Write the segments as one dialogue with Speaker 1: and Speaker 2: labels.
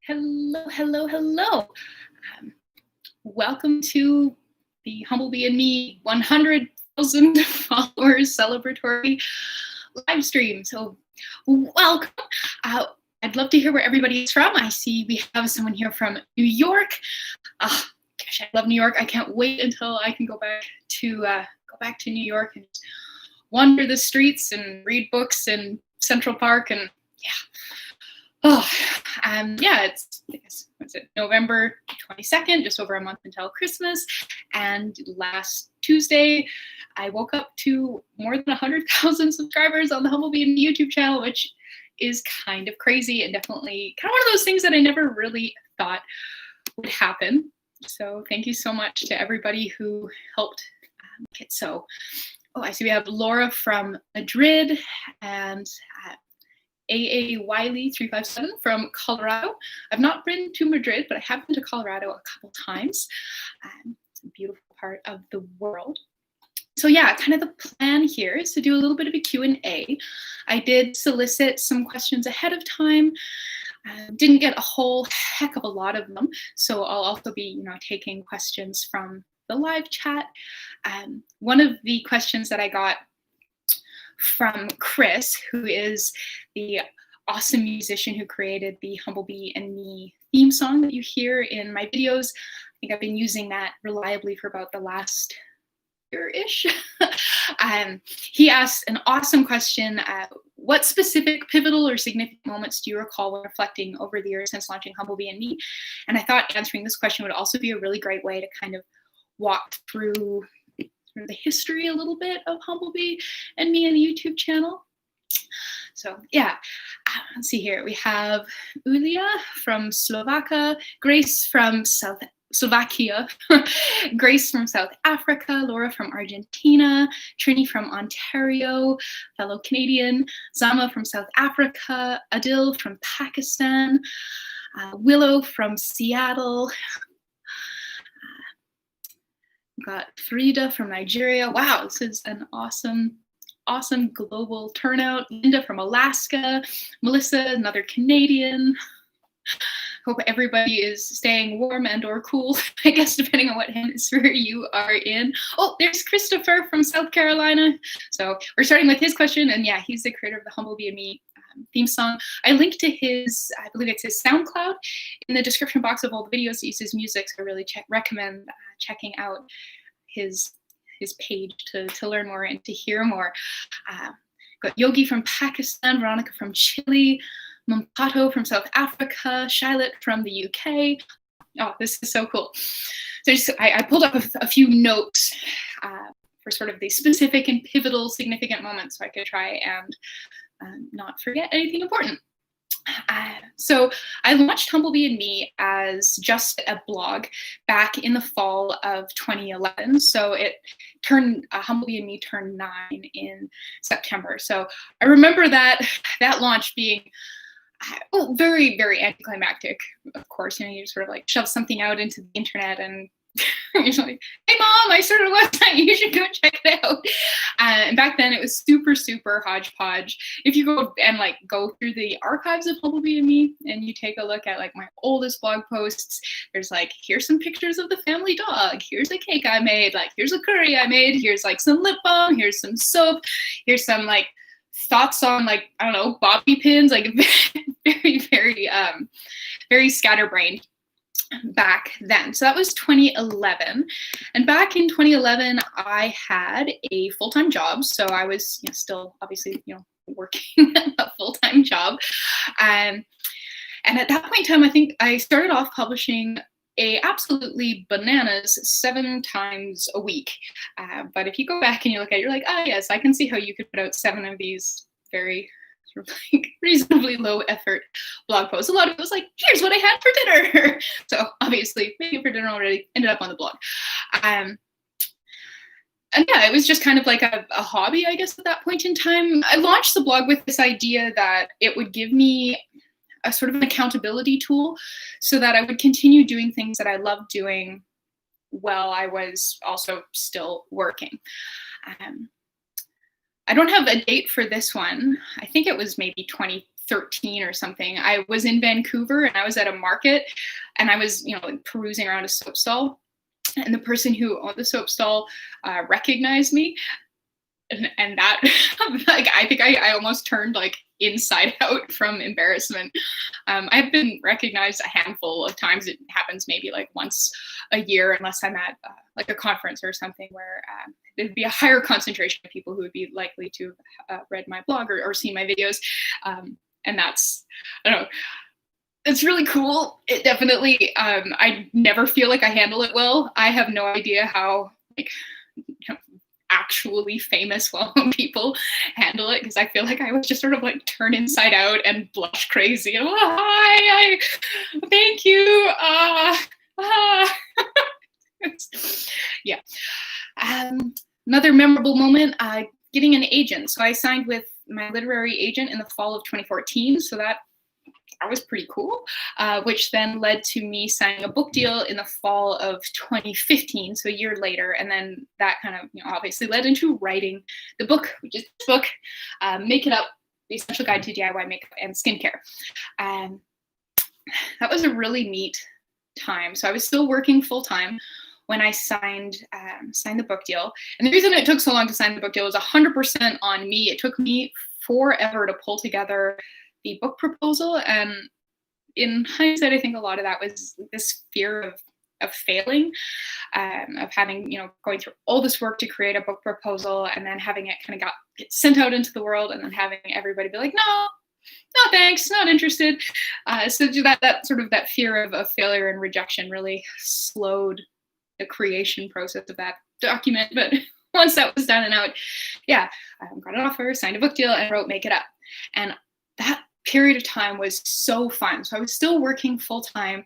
Speaker 1: Hello, hello, hello. Um, Welcome to the Humblebee Me 100,000 followers celebratory live stream. So, welcome. Uh, I'd love to hear where everybody is from. I see we have someone here from New York. Gosh, I love New York. I can't wait until I can go back to New York and wander the streets and read books in Central Park and yeah. It's November 22nd, just over a month until Christmas. And last Tuesday, I woke up to more than 100,000 subscribers on the Humblebee Me YouTube channel, which is kind of crazy and definitely kind of one of those things that I never really thought would happen. So thank you so much to everybody who helped make it so. Oh, I see we have Laura from Madrid and AA Wiley 357 from Colorado. I've not been to Madrid, but I have been to Colorado a couple times. It's a beautiful part of the world. So yeah, kind of the plan here is to do a little bit of a Q&A. I did solicit some questions ahead of time. Didn't get a whole heck of a lot of them, so I'll also be, taking questions from the live chat. One of the questions that I got from Chris, who is the awesome musician who created the Humblebee and Me theme song that you hear in my videos. I think I've been using that reliably for about the last year-ish. He asked an awesome question. What specific pivotal or significant moments do you recall when reflecting over the years since launching Humblebee and Me? And I thought answering this question would also be a really great way to kind of walk through the history a little bit of Humblebee and Me and the YouTube channel. So yeah, let's see here. We have Ulia from Slovakia, Grace from Slovakia, Grace from South Africa, Laura from Argentina, Trini from Ontario, fellow Canadian, Zama from South Africa, Adil from Pakistan, Willow from Seattle, got Frida from Nigeria. Wow, this is an awesome global turnout. Linda from Alaska, Melissa, another Canadian. Hope everybody is staying warm and or cool, I guess, depending on what hemisphere you are in. Oh, there's Christopher from South Carolina. So we're starting with his question, and yeah, he's the creator of the Humblebee and Me theme song. I linked to his, I believe it's his SoundCloud in the description box of all the videos that use his music, so I really recommend checking out his page to learn more and to hear more. Got Yogi from Pakistan, Veronica from Chile, Mumpato from South Africa, Shiloh from the UK. Oh, this is so cool. So I pulled up a few notes for sort of the specific and pivotal significant moments so I could try and not forget anything important. So I launched Humblebee and Me as just a blog back in the fall of 2011. So it turned, Humblebee and Me turned 9 in September. So I remember that launch being very, very anticlimactic, of course. You sort of like shove something out into the internet and you're like, hey mom, I started a website, you should go check it out. And back then it was super hodgepodge. If you go through the archives of Humblebee and Me and you take a look at like my oldest blog posts, there's like, here's some pictures of the family dog, here's a cake I made, like here's a curry I made, here's like some lip balm, here's some soap, here's some like thoughts on like, I don't know, bobby pins, like very scatterbrained back then. So that was 2011. And back in 2011, I had a full-time job. So I was still obviously, working a full-time job. And at that point in time, I think I started off publishing a absolutely bananas 7 times a week. But if you go back and you look at it, you're like, oh yes, I can see how you could put out 7 of these very sort of like reasonably low effort blog posts. A lot of it was like, here's what I had for dinner. So obviously maybe for dinner already ended up on the blog. And yeah, it was just kind of like a hobby, I guess, at that point in time. I launched the blog with this idea that it would give me a sort of an accountability tool so that I would continue doing things that I loved doing while I was also still working. I don't have a date for this one. I think it was maybe 2013 13 or something. I was in Vancouver and I was at a market and I was, like perusing around a soap stall, and the person who owned the soap stall recognized me. And that, like, I think I almost turned like inside out from embarrassment. I've been recognized a handful of times. It happens maybe like once a year, unless I'm at like a conference or something where there'd be a higher concentration of people who would be likely to have read my blog or seen my videos. And that's, I don't know, it's really cool. It definitely, I never feel like I handle it well. I have no idea how, like, actually famous, well-known people handle it, because I feel like I would just sort of like turn inside out and blush crazy. And, hi, thank you. Yeah. Another memorable moment, getting an agent. So I signed with my literary agent in the fall of 2014. So that was pretty cool, which then led to me signing a book deal in the fall of 2015, so a year later. And then that kind of, obviously led into writing the book, which is this book, Make It Up, The Essential Guide to DIY Makeup and Skincare. That was a really neat time. So I was still working full-time when I signed the book deal. And the reason it took so long to sign the book deal was 100% on me. It took me forever to pull together the book proposal, and in hindsight, I think a lot of that was this fear of failing, of having, going through all this work to create a book proposal, and then having it kind of get sent out into the world, and then having everybody be like, no thanks, not interested. So that sort of that fear of failure and rejection really slowed the creation process of that document. But once that was done and out, got an offer, signed a book deal, and wrote Make It Up. And that period of time was so fun. So I was still working full time,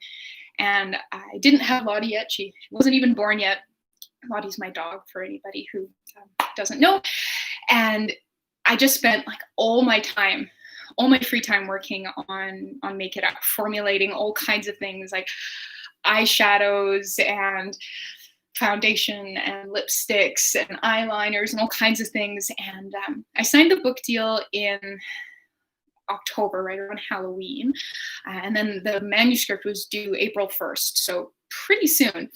Speaker 1: and I didn't have Lottie yet. She wasn't even born yet. Lottie's my dog, for anybody who doesn't know. And I just spent like all my free time working on Make It Up, formulating all kinds of things like eyeshadows and foundation and lipsticks and eyeliners and all kinds of things. And I signed the book deal in October, right around Halloween. And then the manuscript was due April 1st, so pretty soon.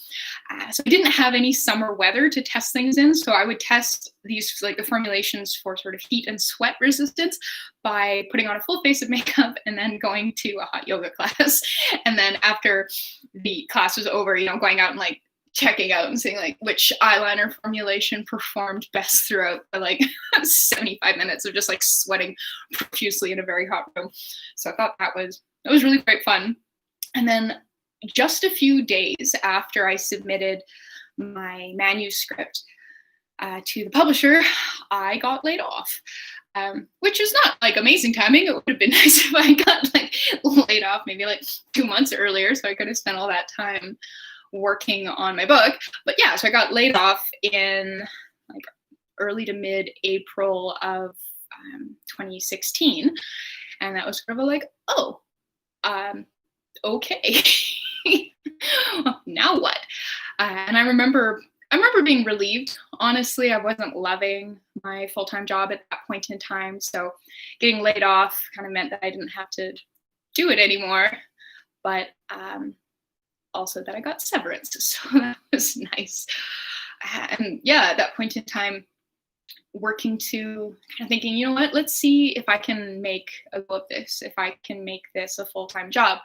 Speaker 1: So I didn't have any summer weather to test things in, so I would test these, like the formulations for sort of heat and sweat resistance by putting on a full face of makeup and then going to a hot yoga class. And then after the class was over, going out and like checking out and seeing like which eyeliner formulation performed best throughout the like 75 minutes of just like sweating profusely in a very hot room. So I thought that was really great fun. And then just a few days after I submitted my manuscript to the publisher, I got laid off, which is not like amazing timing. It would have been nice if I got like laid off maybe like 2 months earlier, so I could have spent all that time working on my book. But yeah, so I got laid off in like early to mid-April of 2016. And that was sort of like, okay, now what? And I remember being relieved. Honestly, I wasn't loving my full-time job at that point in time. So getting laid off kind of meant that I didn't have to do it anymore. But also that I got severance, so that was nice. And yeah, at that point in time, working to kind of thinking, you know what, let's see if I can make a go of this, if I can make this a full-time job.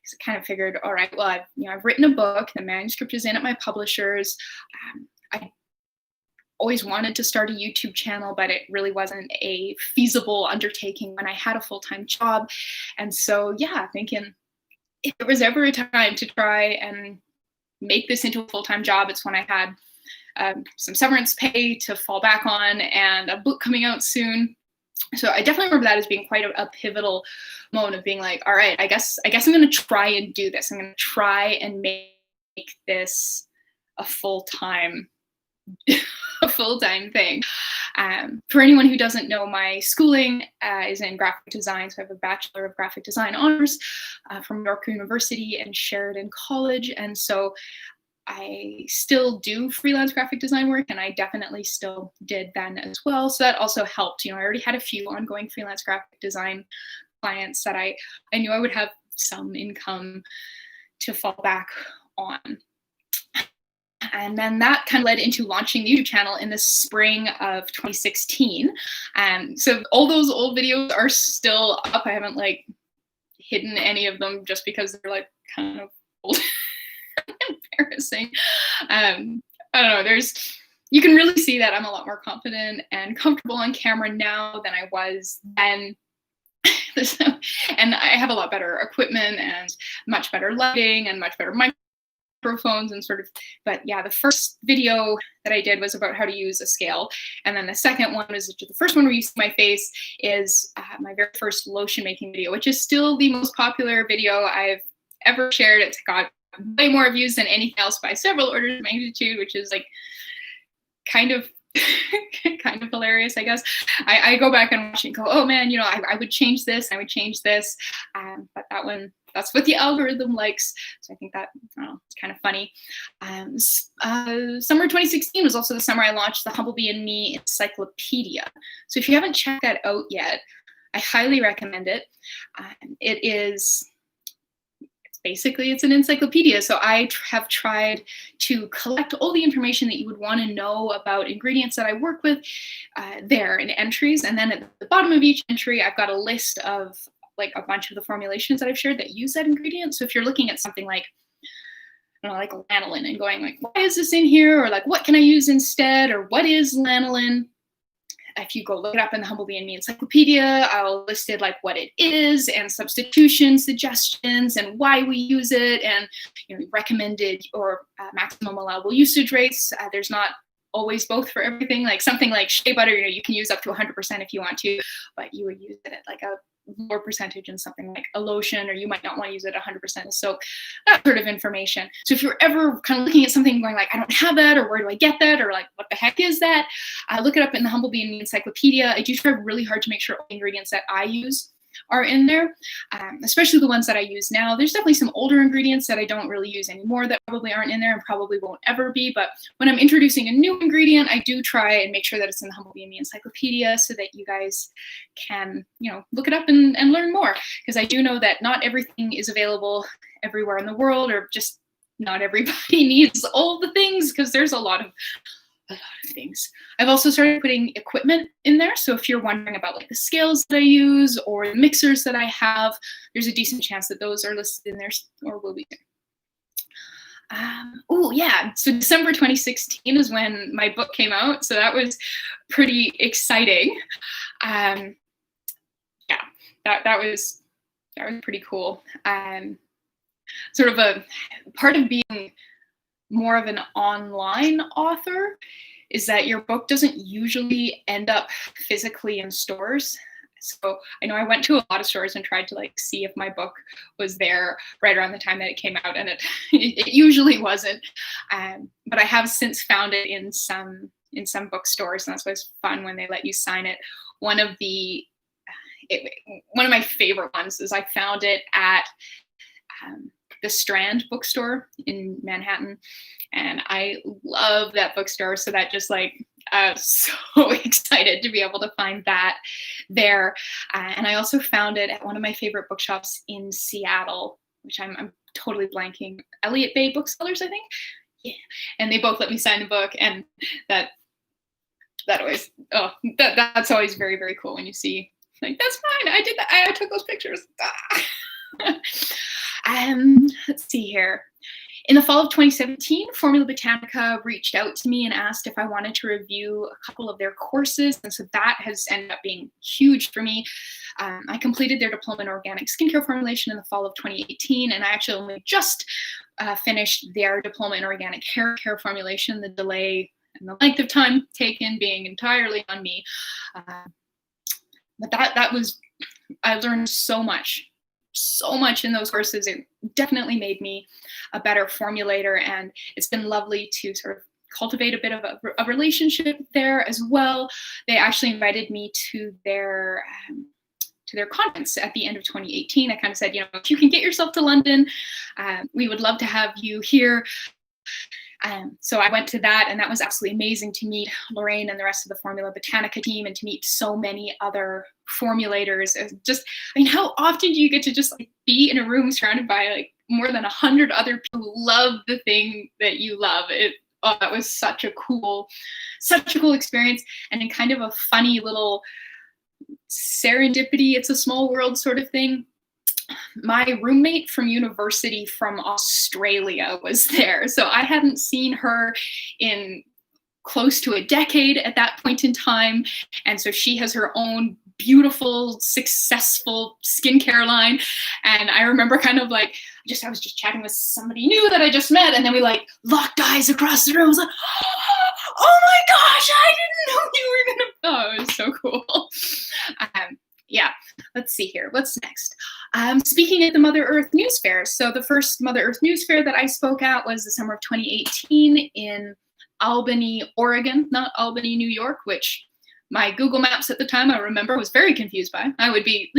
Speaker 1: Because I kind of figured, all right, well, I've written a book, the manuscript is in at my publishers. I always wanted to start a YouTube channel, but it really wasn't a feasible undertaking when I had a full-time job. And so, yeah, thinking, if there was ever a time to try and make this into a full-time job, it's when I had some severance pay to fall back on and a book coming out soon. So I definitely remember that as being quite a pivotal moment of being like, all right, I guess I'm going to try and do this. I'm going to try and make this a full-time thing. For anyone who doesn't know, my schooling is in graphic design. So I have a Bachelor of Graphic Design honors from York University and Sheridan College. And so I still do freelance graphic design work, and I definitely still did then as well. So that also helped. I already had a few ongoing freelance graphic design clients that I knew I would have some income to fall back on. And then that kind of led into launching the YouTube channel in the spring of 2016. So all those old videos are still up. I haven't like hidden any of them just because they're like kind of old. Embarrassing. I don't know. You can really see that I'm a lot more confident and comfortable on camera now than I was then. And I have a lot better equipment and much better lighting and much better microphones and sort of, but yeah, the first video that I did was about how to use a scale. And then the second one is the first one where you see my face is my very first lotion making video, which is still the most popular video I've ever shared. It's got way more views than anything else by several orders of magnitude, which is like kind of hilarious, I guess. I go back and watch it and go, oh man, I would change this, I would change this. But that one, that's what the algorithm likes. So I think that, I don't know, it's kind of funny. Summer 2016 was also the summer I launched the Humblebee Me Encyclopedia. So if you haven't checked that out yet, I highly recommend it. Basically, it's an encyclopedia. So I have tried to collect all the information that you would want to know about ingredients that I work with there in entries. And then at the bottom of each entry, I've got a list of like a bunch of the formulations that I've shared that use that ingredient. So if you're looking at something like, I don't know, like lanolin and going like, why is this in here? Or like, what can I use instead? Or what is lanolin? If you go look it up in the Humblebee Me Encyclopedia, I'll listed like what it is and substitution suggestions and why we use it and recommended or maximum allowable usage rates. There's not always both for everything. Like something like shea butter, you can use up to 100% if you want to, but you would use it at like a lower percentage in something like a lotion, or you might not want to use it 100% soap, that sort of information. So if you're ever kind of looking at something going like, I don't have that, or where do I get that, or like, what the heck is that? Look it up in the Humblebee Me Encyclopedia. I do try really hard to make sure all the ingredients that I use are in there, especially the ones that I use now. There's definitely some older ingredients that I don't really use anymore that probably aren't in there and probably won't ever be. But when I'm introducing a new ingredient, I do try and make sure that it's in the Humblebee Me Encyclopedia so that you guys can, look it up and learn more. Because I do know that not everything is available everywhere in the world, or just not everybody needs all the things, because there's a lot of things. I've also started putting equipment in there. So if you're wondering about like the scales that I use or the mixers that I have, there's a decent chance that those are listed in there or will be. Oh yeah, so December 2016 is when my book came out. So that was pretty exciting. Yeah, that was pretty cool. Sort of a part of being more of an online author is that your book doesn't usually end up physically in stores. So I know I went to a lot of stores and tried to like see if my book was there right around the time that it came out, and it usually wasn't. But I have since found it in some bookstores, and that's why it's fun when they let you sign it. One of my favorite ones is I found it at the Strand bookstore in Manhattan, and I love that bookstore. So that just like, I was so excited to be able to find that there. And I also found it at one of my favorite bookshops in Seattle, which I'm totally blanking. Elliott Bay Booksellers, I think. Yeah, and they both let me sign the book, and that always, that's always very, very cool when you see like, that's fine, I did that, I took those pictures. Let's see here. In the fall of 2017, Formula Botanica reached out to me and asked if I wanted to review a couple of their courses. And so that has ended up being huge for me. I completed their diploma in organic skincare formulation in the fall of 2018. And I actually only just finished their diploma in organic hair care formulation, the delay and the length of time taken being entirely on me. But that was, I learned so much in those courses. It definitely made me a better formulator, and it's been lovely to sort of cultivate a bit of a relationship there as well. They actually invited me to their conference at the end of 2018. I kind of said, if you can get yourself to London, we would love to have you here. So I went to that, and that was absolutely amazing to meet Lorraine and the rest of the Formula Botanica team, and to meet so many other formulators. I mean, how often do you get to just like be in a room surrounded by like more than 100 other people who love the thing that you love? That was such a cool experience, and in kind of a funny little serendipity, it's a small world sort of thing. My roommate from university from Australia was there. So I hadn't seen her in close to a decade at that point in time. And so she has her own beautiful, successful skincare line. And I remember kind of like, I was just chatting with somebody new that I just met. And then we like locked eyes across the room. I was like, oh my gosh, I didn't know you were going to, oh, it was so cool. Yeah, let's see here. What's next? Speaking at the Mother Earth News Fair. So the first Mother Earth News Fair that I spoke at was the summer of 2018 in Albany, Oregon, not Albany, New York, which my Google Maps at the time, I remember, was very confused by. I would be,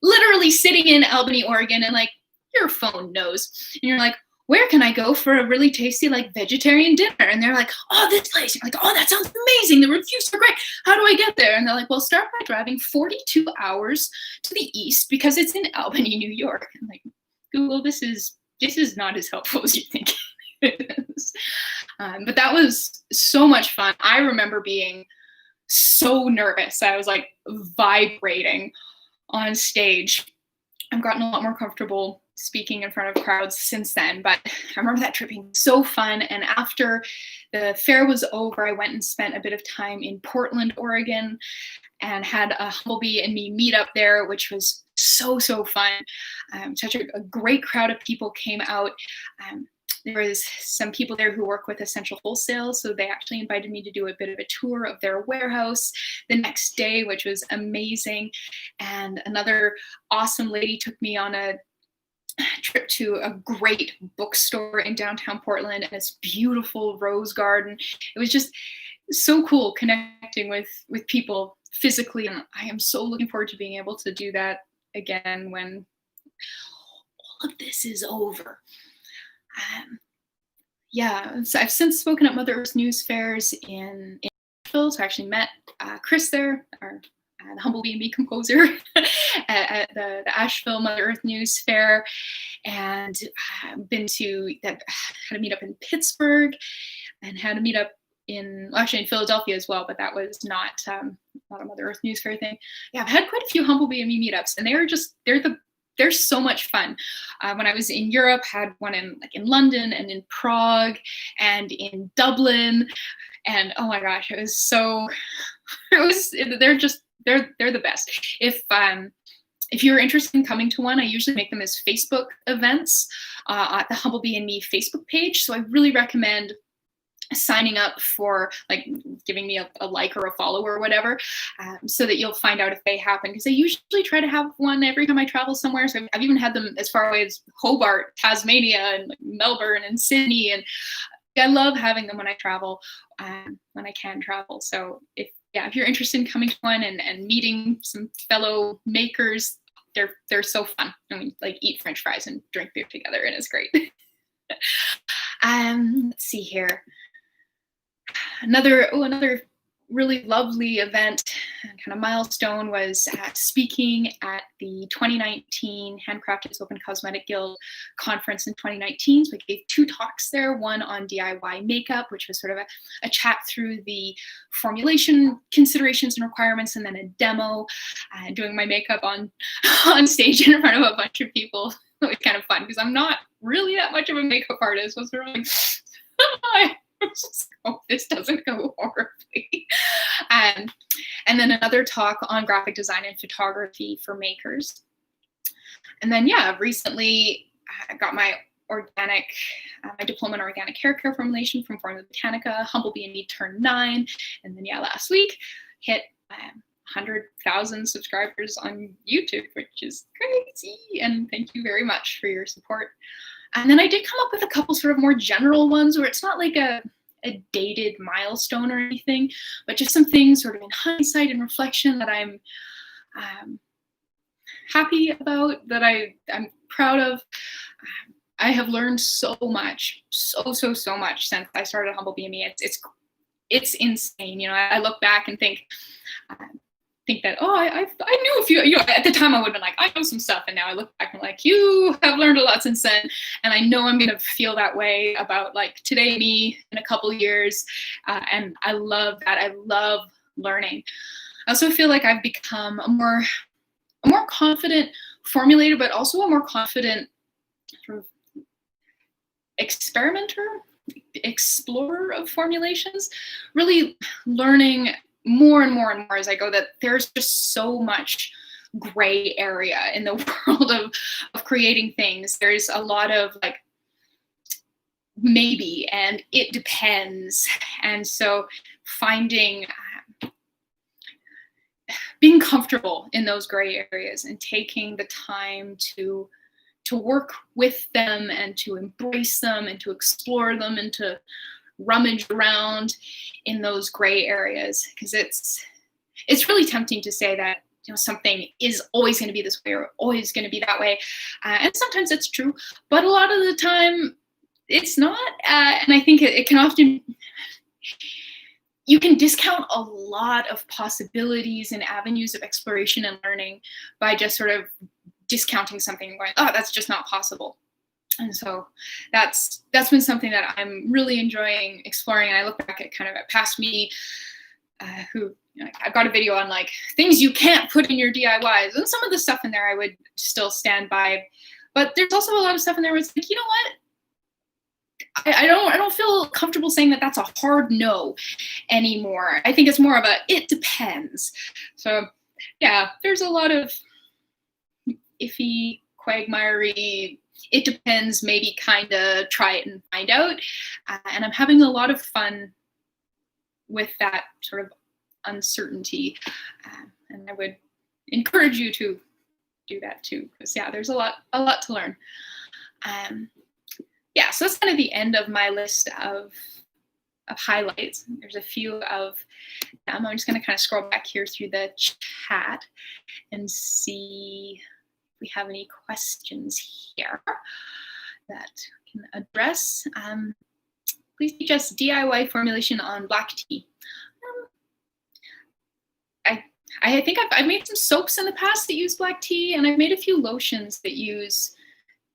Speaker 1: literally sitting in Albany, Oregon, and like your phone knows. And you're like, where can I go for a really tasty, like, vegetarian dinner? And they're like, oh, this place. You're like, oh, that sounds amazing. The reviews are great. How do I get there? And they're like, well, start by driving 42 hours to the east because it's in Albany, New York. I'm like, Google, this is not as helpful as you think it is. But that was so much fun. I remember being so nervous. I was like vibrating on stage. I've gotten a lot more comfortable speaking in front of crowds since then, but I remember that trip being so fun. And after the fair was over, I went and spent a bit of time in Portland, Oregon, and had a Humblebee Me meetup there, which was so fun. Such a great crowd of people came out. There was some people there who work with Essential Wholesale, so they actually invited me to do a bit of a tour of their warehouse the next day, which was amazing. And another awesome lady took me on a trip to a great bookstore in downtown Portland and this beautiful rose garden. It was just so cool connecting with people physically, and I am so looking forward to being able to do that again when all of this is over. So I've since spoken at Mother Earth News Fairs in Nashville. So I actually met Chris there, the Humblebee Me composer, at the Asheville Mother Earth News Fair, and been to that. Had a meetup in Pittsburgh, and had a meetup in Philadelphia as well, but that was not a Mother Earth News Fair thing. Yeah, I've had quite a few Humblebee Me meetups, and they're so much fun. When I was in Europe, had one in London and in Prague and in Dublin, and oh my gosh, they're the best. If you're interested in coming to one, I usually make them as Facebook events at the Humblebee Me Facebook page. So I really recommend signing up for, like, giving me a like or a follow or whatever, so that you'll find out if they happen, because I usually try to have one every time I travel somewhere. So I've even had them as far away as Hobart, Tasmania, and Melbourne and Sydney, and I love having them when I travel, when I can travel. So if you're interested in coming to one and meeting some fellow makers, they're so fun. I mean, like, eat French fries and drink beer together, and it's great. Let's see here. Another really lovely event, kind of milestone, was speaking at the 2019 Handcrafted Open Cosmetic Guild conference in 2019. So I gave 2 talks there, one on DIY makeup, which was sort of a chat through the formulation considerations and requirements, and then a demo, doing my makeup on stage in front of a bunch of people. It was kind of fun because I'm not really that much of a makeup artist. I was sort of like, I just hope this doesn't go horribly. And then another talk on graphic design and photography for makers. And then, recently I got my my diploma in organic hair care formulation from Formula Botanica. Humblebee Me turned 9. And then, last week hit 100,000 subscribers on YouTube, which is crazy. And thank you very much for your support. And then I did come up with a couple sort of more general ones where it's not like a dated milestone or anything, but just some things sort of in hindsight and reflection that I'm happy about, that I'm proud of. I have learned so much, so much since I started Humblebee Me. It's insane. You know, I look back and think that, oh, I knew a few, you know, at the time I would have been like, I know some stuff. And now I look back and I'm like, you have learned a lot since then. And I know I'm going to feel that way about like today me in a couple years. And I love that. I love learning. I also feel like I've become a more confident formulator, but also a more confident sort of experimenter, explorer of formulations, really learning more and more as I go that there's just so much gray area in the world of creating things. There's a lot of like maybe and it depends. And so finding being comfortable in those gray areas and taking the time to work with them and to embrace them and to explore them and to rummage around in those gray areas, because it's really tempting to say that, you know, something is always going to be this way or always going to be that way, and sometimes it's true, but a lot of the time it's not, and I think it can often, you can discount a lot of possibilities and avenues of exploration and learning by just sort of discounting something and going, oh, that's just not possible. And so that's been something that I'm really enjoying exploring. And I look back at kind of at past me, who, you know, I've got a video on like things you can't put in your DIYs, and some of the stuff in there I would still stand by. But there's also a lot of stuff in there where it's like, you know what? I don't feel comfortable saying that that's a hard no anymore. I think it's more of a it depends. So yeah, there's a lot of iffy, quagmiry, it depends, maybe kind of try it and find out. And I'm having a lot of fun with that sort of uncertainty. And I would encourage you to do that too, because yeah, there's a lot to learn. Yeah, so that's kind of the end of my list of highlights. There's a few of them. I'm just going to kind of scroll back here through the chat and see if we have any questions here that we can address. Please teach us DIY formulation on black tea. I think I've made some soaps in the past that use black tea, and I've made a few lotions that use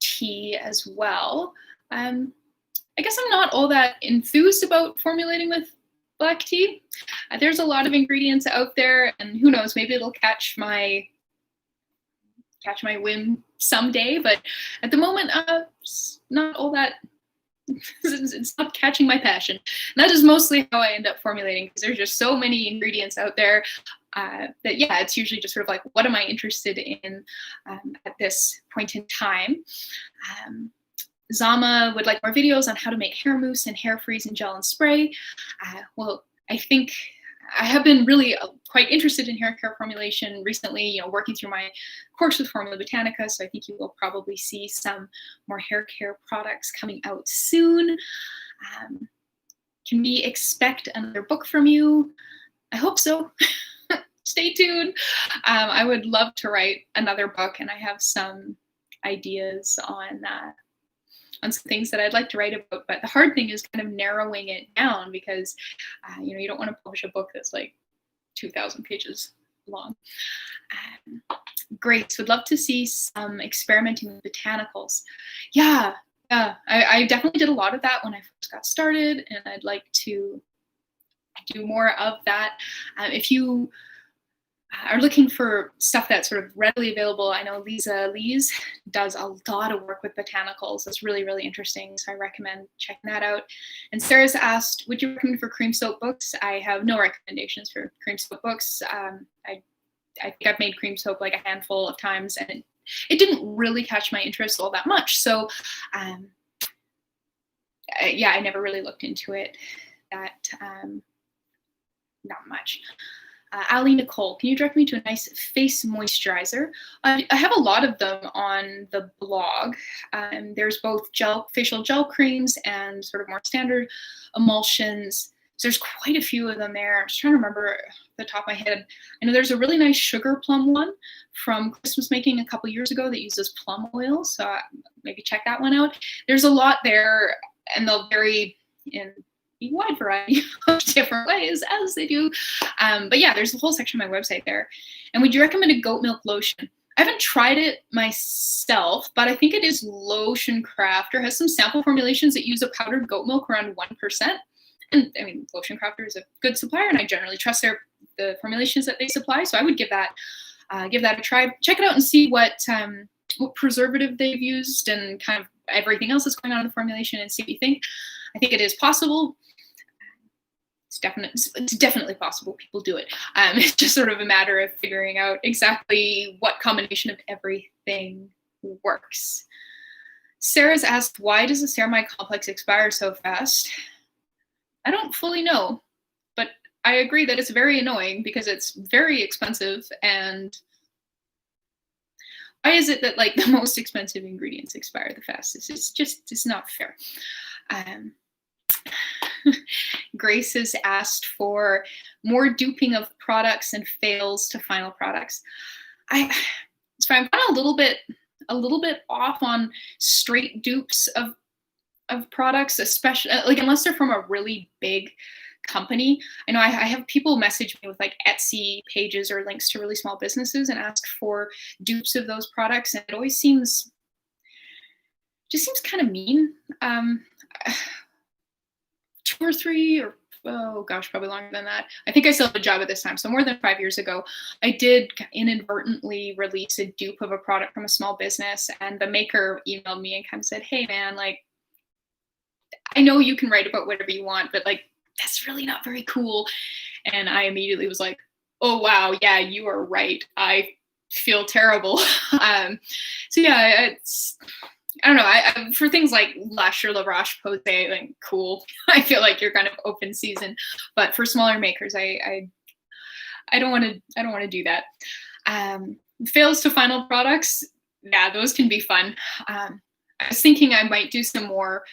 Speaker 1: tea as well. I guess I'm not all that enthused about formulating with black tea. There's a lot of ingredients out there, and who knows, maybe it'll catch my whim someday, but at the moment, it's not all that, it's not catching my passion. And that is mostly how I end up formulating, because there's just so many ingredients out there that, yeah, it's usually just sort of like, what am I interested in at this point in time? Zama would like more videos on how to make hair mousse and hair freeze in gel and spray. Well, I think I have been really quite interested in hair care formulation recently, you know, working through my course with Formula Botanica. So I think you will probably see some more hair care products coming out soon. Can we expect another book from you? I hope so. Stay tuned. I would love to write another book, and I have some ideas on some things that I'd like to write about, but the hard thing is kind of narrowing it down, because you know, you don't want to publish a book that's like 2,000 pages long. Grace would love to see some experimenting with botanicals. Yeah, I definitely did a lot of that when I first got started, and I'd like to do more of that. If you are looking for stuff that's sort of readily available, I know Lisa Lees does a lot of work with botanicals. It's really, really interesting, so I recommend checking that out. And Sarah's asked, would you recommend for cream soap books? I have no recommendations for cream soap books. I think I've made cream soap like a handful of times, and it didn't really catch my interest all that much. So yeah, I never really looked into it that not much. Ali Nicole, can you direct me to a nice face moisturizer? I have a lot of them on the blog. There's both facial gel creams and sort of more standard emulsions. So there's quite a few of them there. I'm just trying to remember the top of my head. I know there's a really nice sugar plum one from Christmas making a couple years ago that uses plum oil. So maybe check that one out. There's a lot there, and they'll vary in a wide variety of different ways as they do. But yeah, there's a whole section on my website there. And would you recommend a goat milk lotion? I haven't tried it myself, but I think it is Lotion Crafter. It has some sample formulations that use a powdered goat milk around 1%. And I mean, Lotion Crafter is a good supplier, and I generally trust the formulations that they supply. So I would give that a try. Check it out and see what preservative they've used and kind of everything else that's going on in the formulation, and see what you think. I think it is possible. It's definitely possible. People do it. It's just sort of a matter of figuring out exactly what combination of everything works. Sarah's asked, why does the ceramide complex expire so fast? I don't fully know, but I agree that it's very annoying because it's very expensive. And why is it that like the most expensive ingredients expire the fastest? It's not fair. Grace has asked for more duping of products and fails to final products. It's fine. I'm a little bit off on straight dupes of products, especially like unless they're from a really big company. I know I have people message me with like Etsy pages or links to really small businesses and ask for dupes of those products, and it always seems kind of mean. 2 or 3 or oh gosh, probably longer than that. I think I still have a job at this time. So more than 5 years ago, I did inadvertently release a dupe of a product from a small business, and the maker emailed me and kind of said, hey man, like, I know you can write about whatever you want, but like, that's really not very cool. And I immediately was like, oh wow, yeah, you are right. I feel terrible. So yeah, I don't know. For things like Lush or La Roche-Posay, like cool. I feel like you're kind of open season, but for smaller makers, I don't want to do that. Fails to final products, yeah, those can be fun. I was thinking I might do some more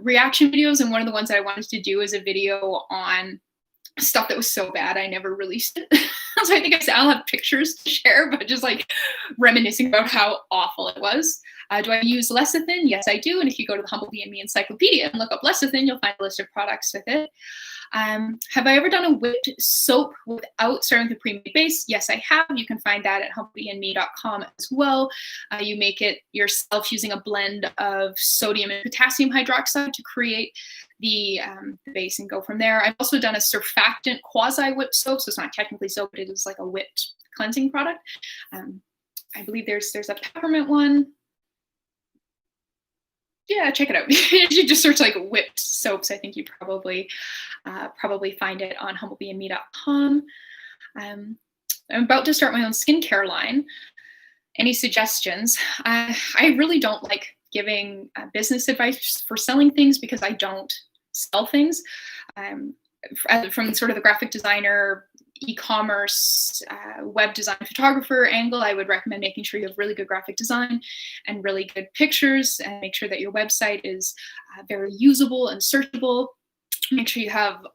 Speaker 1: reaction videos, and one of the ones that I wanted to do is a video on stuff that was so bad I never released it. So I think I'll have pictures to share, but just like reminiscing about how awful it was. Do I use lecithin? Yes, I do. And if you go to the Humblebee Me Encyclopedia and look up lecithin, you'll find a list of products with it. Have I ever done a whipped soap without starting with a pre-made base? Yes, I have. You can find that at humblebeeme.com as well. You make it yourself using a blend of sodium and potassium hydroxide to create the base and go from there. I've also done a surfactant quasi-whipped soap, so it's not technically soap, but it is like a whipped cleansing product. I believe there's a peppermint one. Yeah, check it out. If you just search like whipped soaps, I think you probably find it on humblebeeme.com. I'm about to start my own skincare line. Any suggestions? I really don't like giving business advice for selling things because I don't sell things. From sort of the graphic designer, e-commerce, web design photographer angle, I would recommend making sure you have really good graphic design and really good pictures, and make sure that your website is very usable and searchable. Make sure you have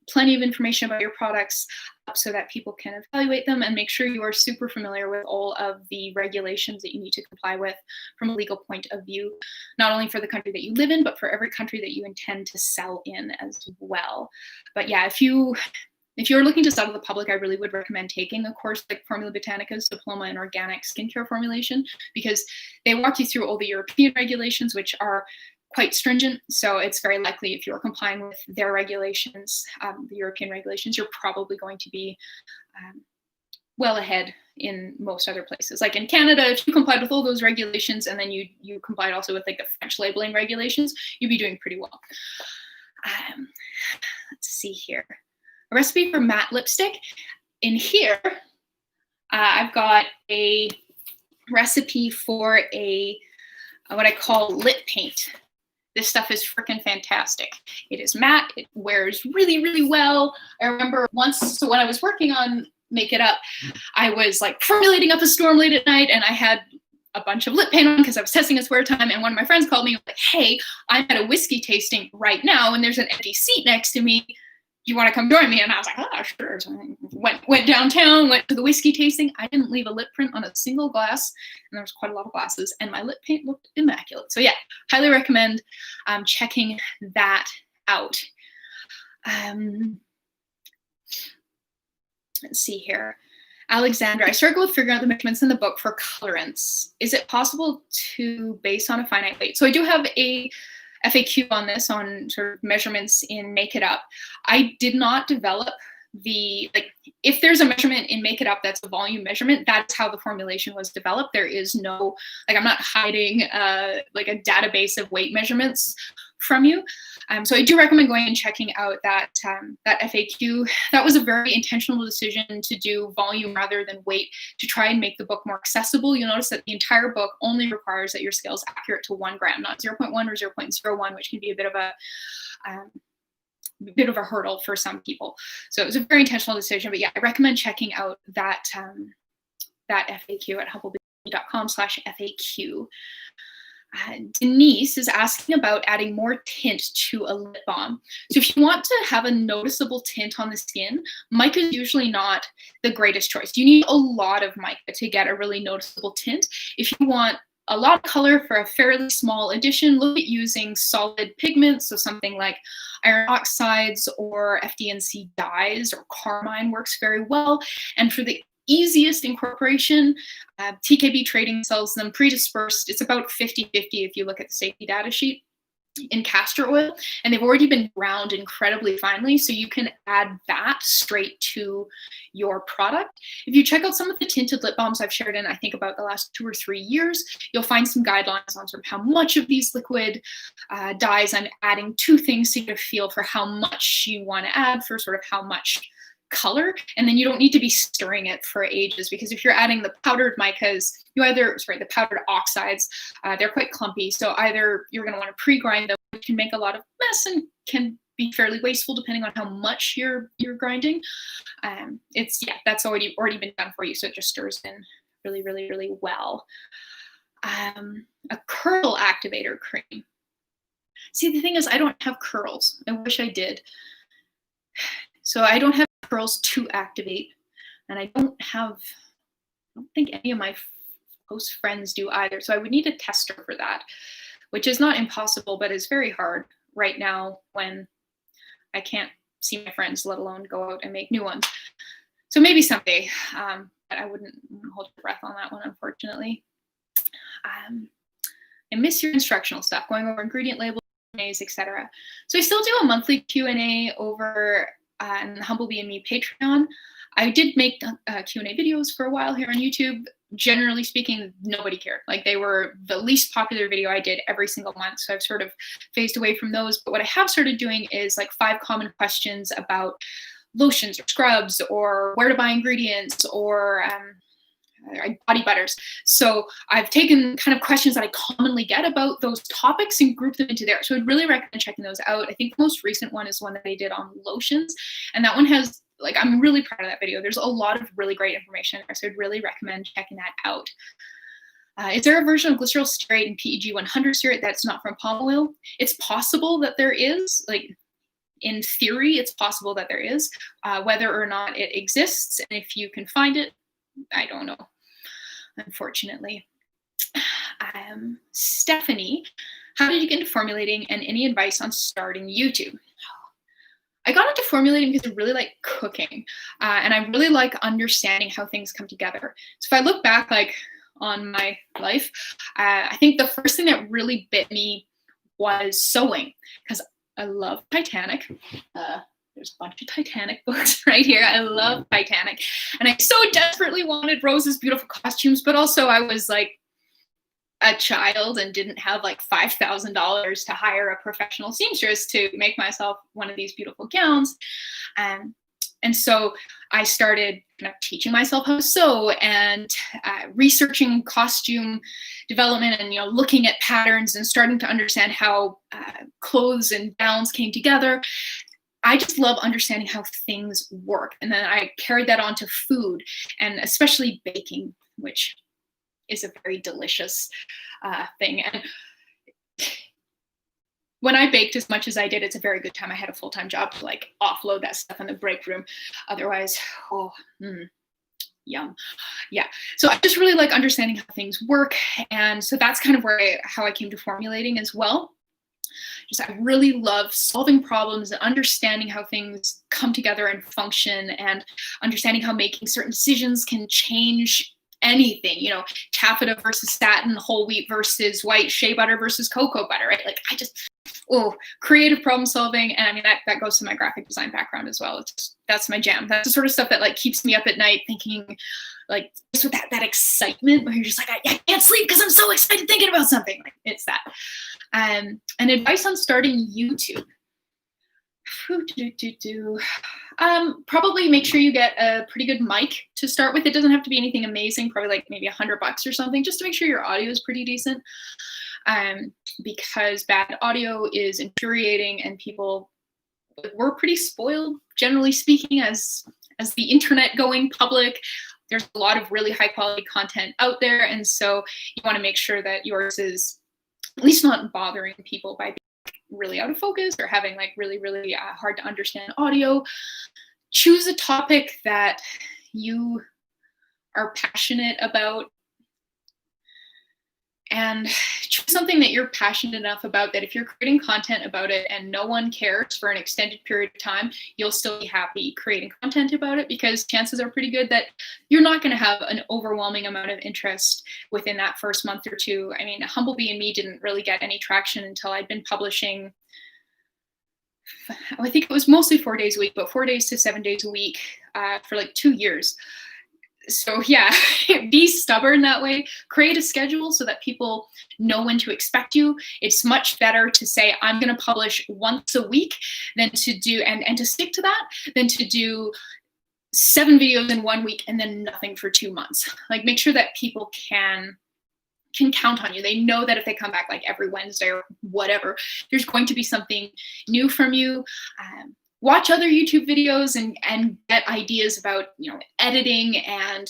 Speaker 1: plenty of information about your products up so that people can evaluate them, and make sure you are super familiar with all of the regulations that you need to comply with from a legal point of view, not only for the country that you live in, but for every country that you intend to sell in as well. But yeah, if you're looking to sell to the public, I really would recommend taking a course like Formula Botanica's Diploma in Organic Skincare Formulation, because they walk you through all the European regulations, which are quite stringent. So it's very likely if you're complying with their regulations, the European regulations, you're probably going to be well ahead in most other places. Like in Canada, if you complied with all those regulations and then you complied also with like the French labeling regulations, you'd be doing pretty well. Let's see here. A recipe for matte lipstick. In here, I've got a recipe for what I call lip paint. This stuff is freaking fantastic. It is matte, it wears really, really well. I remember once, so when I was working on Make It Up, I was like formulating up a storm late at night, and I had a bunch of lip paint on because I was testing a swear time, and one of my friends called me like, hey, I'm at a whiskey tasting right now and there's an empty seat next to me. you want to come join me? And I was like, oh, sure. So I went downtown, went to the whiskey tasting. I didn't leave a lip print on a single glass, and there was quite a lot of glasses, and my lip paint looked immaculate. So yeah, highly recommend checking that out. Let's see here. Alexandra, I struggle with figuring out the measurements in the book for colorants. Is it possible to base on a finite weight? So I do have a FAQ on this, on sort of measurements in Make It Up. I did not develop the, like, if there's a measurement in Make It Up that's a volume measurement, that's how the formulation was developed. There is no, like, I'm not hiding like a database of weight measurements from you. So I do recommend going and checking out that that FAQ. That was a very intentional decision to do volume rather than weight to try and make the book more accessible. You'll notice that the entire book only requires that your scale is accurate to 1 gram, not 0.1 or 0.01, which can be a bit of a hurdle for some people. So it was a very intentional decision. But yeah, I recommend checking out that that FAQ at humblebee.com/FAQ. Denise is asking about adding more tint to a lip balm. So if you want to have a noticeable tint on the skin, mica is usually not the greatest choice. You need a lot of mica to get a really noticeable tint. If you want a lot of color for a fairly small addition, look at using solid pigments, so something like iron oxides or FD&C dyes or carmine works very well. And for the easiest incorporation, TKB Trading sells them pre-dispersed. It's about 50-50 if you look at the safety data sheet, in castor oil, and they've already been ground incredibly finely, so you can add that straight to your product. If you check out some of the tinted lip balms I've shared in, I think, about the last 2 or 3 years, you'll find some guidelines on sort of how much of these liquid dyes I'm adding to things, so you get a feel for how much you want to add for sort of how much color. And then you don't need to be stirring it for ages, because if you're adding the powdered micas, the powdered oxides, they're quite clumpy. So either you're going to want to pre-grind them, which can make a lot of mess and can be fairly wasteful depending on how much you're grinding. That's already been done for you, so it just stirs in really, really, really well. A curl activator cream. See, the thing is, I don't have curls. I wish I did. So I don't have curls to activate, and I don't think any of my close friends do either. So I would need a tester for that, which is not impossible, but is very hard right now when I can't see my friends, let alone go out and make new ones. So maybe someday, but I wouldn't hold your breath on that one, unfortunately. I miss your instructional stuff, going over ingredient labels, etc. So I still do a monthly Q&A over on the Humblebee Me Patreon. I did make Q&A videos for a while here on YouTube. Generally speaking, nobody cared. Like, they were the least popular video I did every single month. So I've sort of phased away from those. But what I have started doing is like 5 common questions about lotions or scrubs, or where to buy ingredients, or body butters. So I've taken kind of questions that I commonly get about those topics and grouped them into there. So I'd really recommend checking those out. I think the most recent one is one that I did on lotions, and that one has, like, I'm really proud of that video. There's a lot of really great information there, so I'd really recommend checking that out. Is there a version of glycerol stearate and PEG 100 stearate that's not from palm oil? It's possible that there is. Like, in theory, it's possible that there is. Whether or not it exists, and if you can find it, I don't know, unfortunately. Stephanie, how did you get into formulating, and any advice on starting YouTube? I got into formulating because I really like cooking, and I really like understanding how things come together. So if I look back, like, on my life, I think the first thing that really bit me was sewing, because I love Titanic. There's a bunch of Titanic books right here. I love Titanic. And I so desperately wanted Rose's beautiful costumes, but also I was like a child and didn't have like $5,000 to hire a professional seamstress to make myself one of these beautiful gowns. And so I started kind of teaching myself how to sew and researching costume development, and, looking at patterns and starting to understand how clothes and gowns came together. I just love understanding how things work. And then I carried that on to food, and especially baking, which is a very delicious thing. And when I baked as much as I did, it's a very good time. I had a full-time job to like offload that stuff in the break room. Otherwise, yum. Yeah. So I just really like understanding how things work. And so that's kind of how I came to formulating as well. Just I really love solving problems and understanding how things come together and function, and understanding how making certain decisions can change anything, you know, taffeta versus satin, whole wheat versus white, shea butter versus cocoa butter, right? Like creative problem solving. And I mean, that goes to my graphic design background as well. That's my jam. That's the sort of stuff that like keeps me up at night thinking, like just with that excitement where you're just like, I can't sleep because I'm so excited thinking about something. Like it's that. And advice on starting YouTube. Probably make sure you get a pretty good mic to start with. It doesn't have to be anything amazing, probably like maybe $100 or something, just to make sure your audio is pretty decent. Because bad audio is infuriating, and we're pretty spoiled, generally speaking, as the internet going public. There's a lot of really high quality content out there, and so you want to make sure that yours is at least not bothering people by being really out of focus or having like really hard to understand audio. Choose a topic that you are passionate about, and choose something that you're passionate enough about that if you're creating content about it and no one cares for an extended period of time, you'll still be happy creating content about it, because chances are pretty good that you're not going to have an overwhelming amount of interest within that first month or two. I mean, Humblebee Me didn't really get any traction until I'd been publishing, I think it was mostly 4 days a week, but 4 days to 7 days a week for like 2 years. So yeah, be stubborn that way. Create a schedule so that people know when to expect you. It's much better to say, I'm going to publish once a week than to do, and to stick to that, than to do 7 videos in 1 week and then nothing for 2 months. Like make sure that people can count on you. They know that if they come back like every Wednesday or whatever, there's going to be something new from you. Watch other YouTube videos and get ideas about, you know, editing and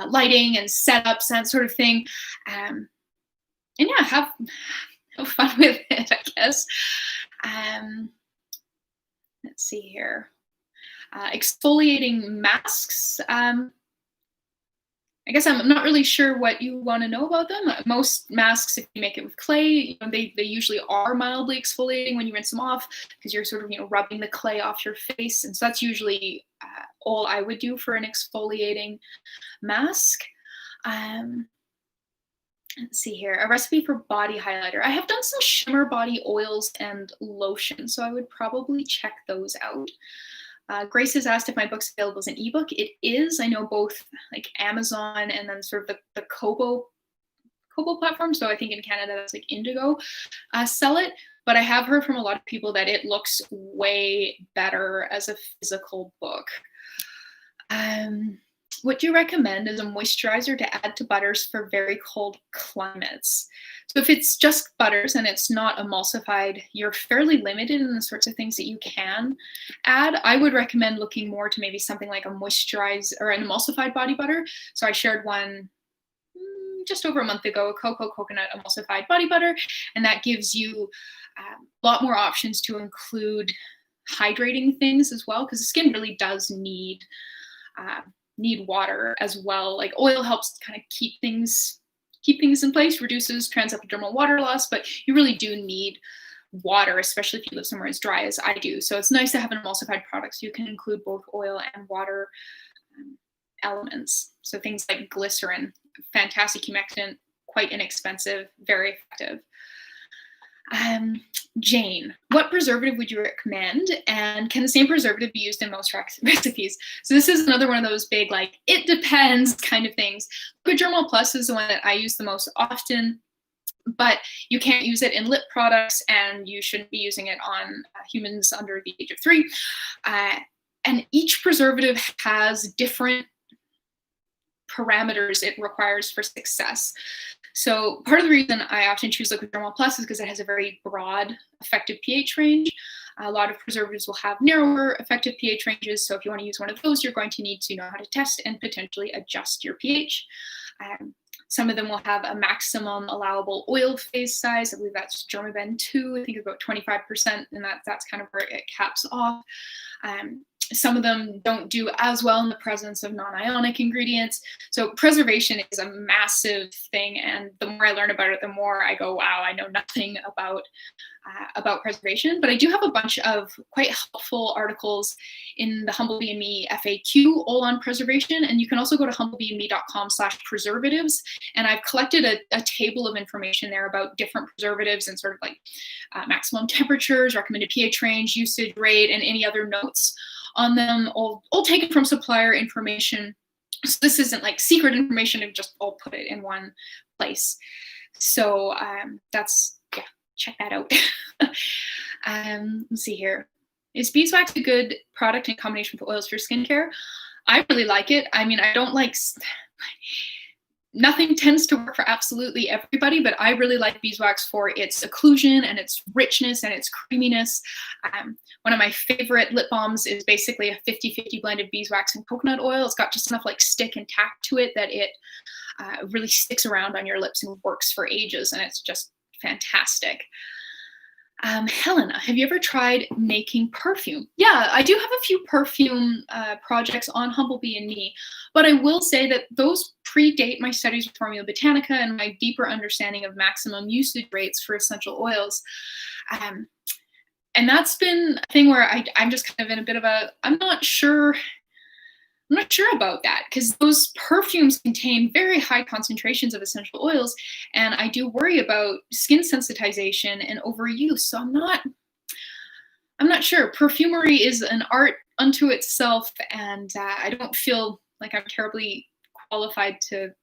Speaker 1: lighting and setups, that sort of thing. And yeah, have fun with it, I guess. Let's see here. Exfoliating masks. I guess I'm not really sure what you want to know about them. Most masks, if you make it with clay, you know, they usually are mildly exfoliating when you rinse them off, because you're sort of, you know, rubbing the clay off your face. And so that's usually all I would do for an exfoliating mask. Let's see here, a recipe for body highlighter. I have done some shimmer body oils and lotion, so I would probably check those out. Grace has asked if my book's available as an ebook. It is. I know both like Amazon and then sort of the Kobo platform. So I think in Canada that's like Indigo sell it. But I have heard from a lot of people that it looks way better as a physical book. What do you recommend as a moisturizer to add to butters for very cold climates? So if it's just butters and it's not emulsified, you're fairly limited in the sorts of things that you can add. I would recommend looking more to maybe something like a moisturizer or an emulsified body butter. So I shared one just over a month ago, a coconut emulsified body butter, and that gives you a lot more options to include hydrating things as well, because the skin really does need water as well. Like oil helps kind of keep things in place, reduces transepidermal water loss, but you really do need water, especially if you live somewhere as dry as I do. So it's nice to have an emulsified product so you can include both oil and water elements. So things like glycerin, fantastic humectant, quite inexpensive, very effective. Jane, what preservative would you recommend? And can the same preservative be used in most recipes? So this is another one of those big, like, it depends kind of things. Lipidermal Plus is the one that I use the most often, but you can't use it in lip products, and you shouldn't be using it on humans under the age of 3. And each preservative has different parameters it requires for success. So part of the reason I often choose Lipidermal Plus is because it has a very broad effective pH range. A lot of preservatives will have narrower effective pH ranges. So if you want to use one of those, you're going to need to know how to test and potentially adjust your pH. Some of them will have a maximum allowable oil phase size. I believe that's Germaben 2, I think about 25%, and that's kind of where it caps off. Some of them don't do as well in the presence of non-ionic ingredients. So preservation is a massive thing, and the more I learn about it, the more I go, wow, I know nothing about preservation. But I do have a bunch of quite helpful articles in the Humblebee Me FAQ all on preservation, and you can also go to humblebeeme.com/preservatives, and I've collected a table of information there about different preservatives and sort of like maximum temperatures, recommended pH range, usage rate, and any other notes on them, all taken from supplier information. So this isn't like secret information, I've just all put it in one place. So that's, yeah, check that out. Let's see here. Is beeswax a good product in combination with oils for skincare? I really like it. I mean, I don't like, nothing tends to work for absolutely everybody, but I really like beeswax for its occlusion and its richness and its creaminess. One of my favorite lip balms is basically a 50-50 blend of beeswax and coconut oil. It's got just enough like stick and tack to it that it really sticks around on your lips and works for ages, and it's just fantastic. Helena, have you ever tried making perfume? Yeah, I do have a few perfume projects on Humblebee and Me, but I will say that those predate my studies with Formula Botanica and my deeper understanding of maximum usage rates for essential oils. And that's been a thing where I'm just kind of in a bit of a, I'm not sure about that, because those perfumes contain very high concentrations of essential oils, and I do worry about skin sensitization and overuse. So I'm not sure. Perfumery is an art unto itself, and I don't feel like I'm terribly qualified to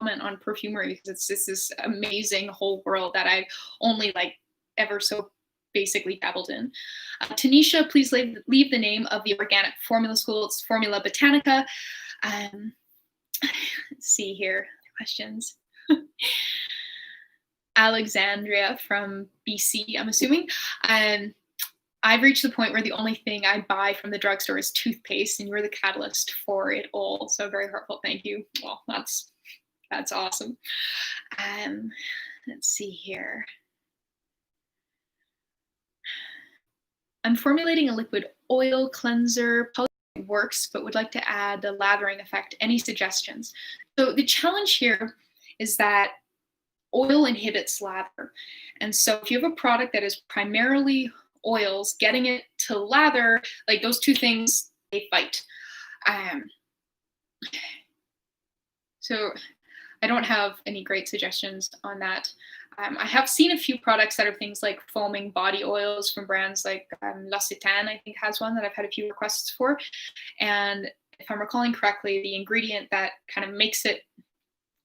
Speaker 1: comment on perfumery, because it's this amazing whole world that I only like ever so basically dabbled in. Tanisha, please leave the name of the organic formula school. It's Formula Botanica. Let's see here, questions. Alexandria from BC, I'm assuming. I've reached the point where the only thing I buy from the drugstore is toothpaste, and you're the catalyst for it all. So very heartfelt thank you. Well, that's awesome. Let's see here. I'm formulating a liquid oil cleanser. Probably works, but would like to add the lathering effect. Any suggestions? So the challenge here is that oil inhibits lather. And so if you have a product that is primarily oils, getting it to lather, like those two things, they fight. So I don't have any great suggestions on that. I have seen a few products that are things like foaming body oils from brands like Lecithin, I think, has one that I've had a few requests for. And if I'm recalling correctly, the ingredient that kind of makes it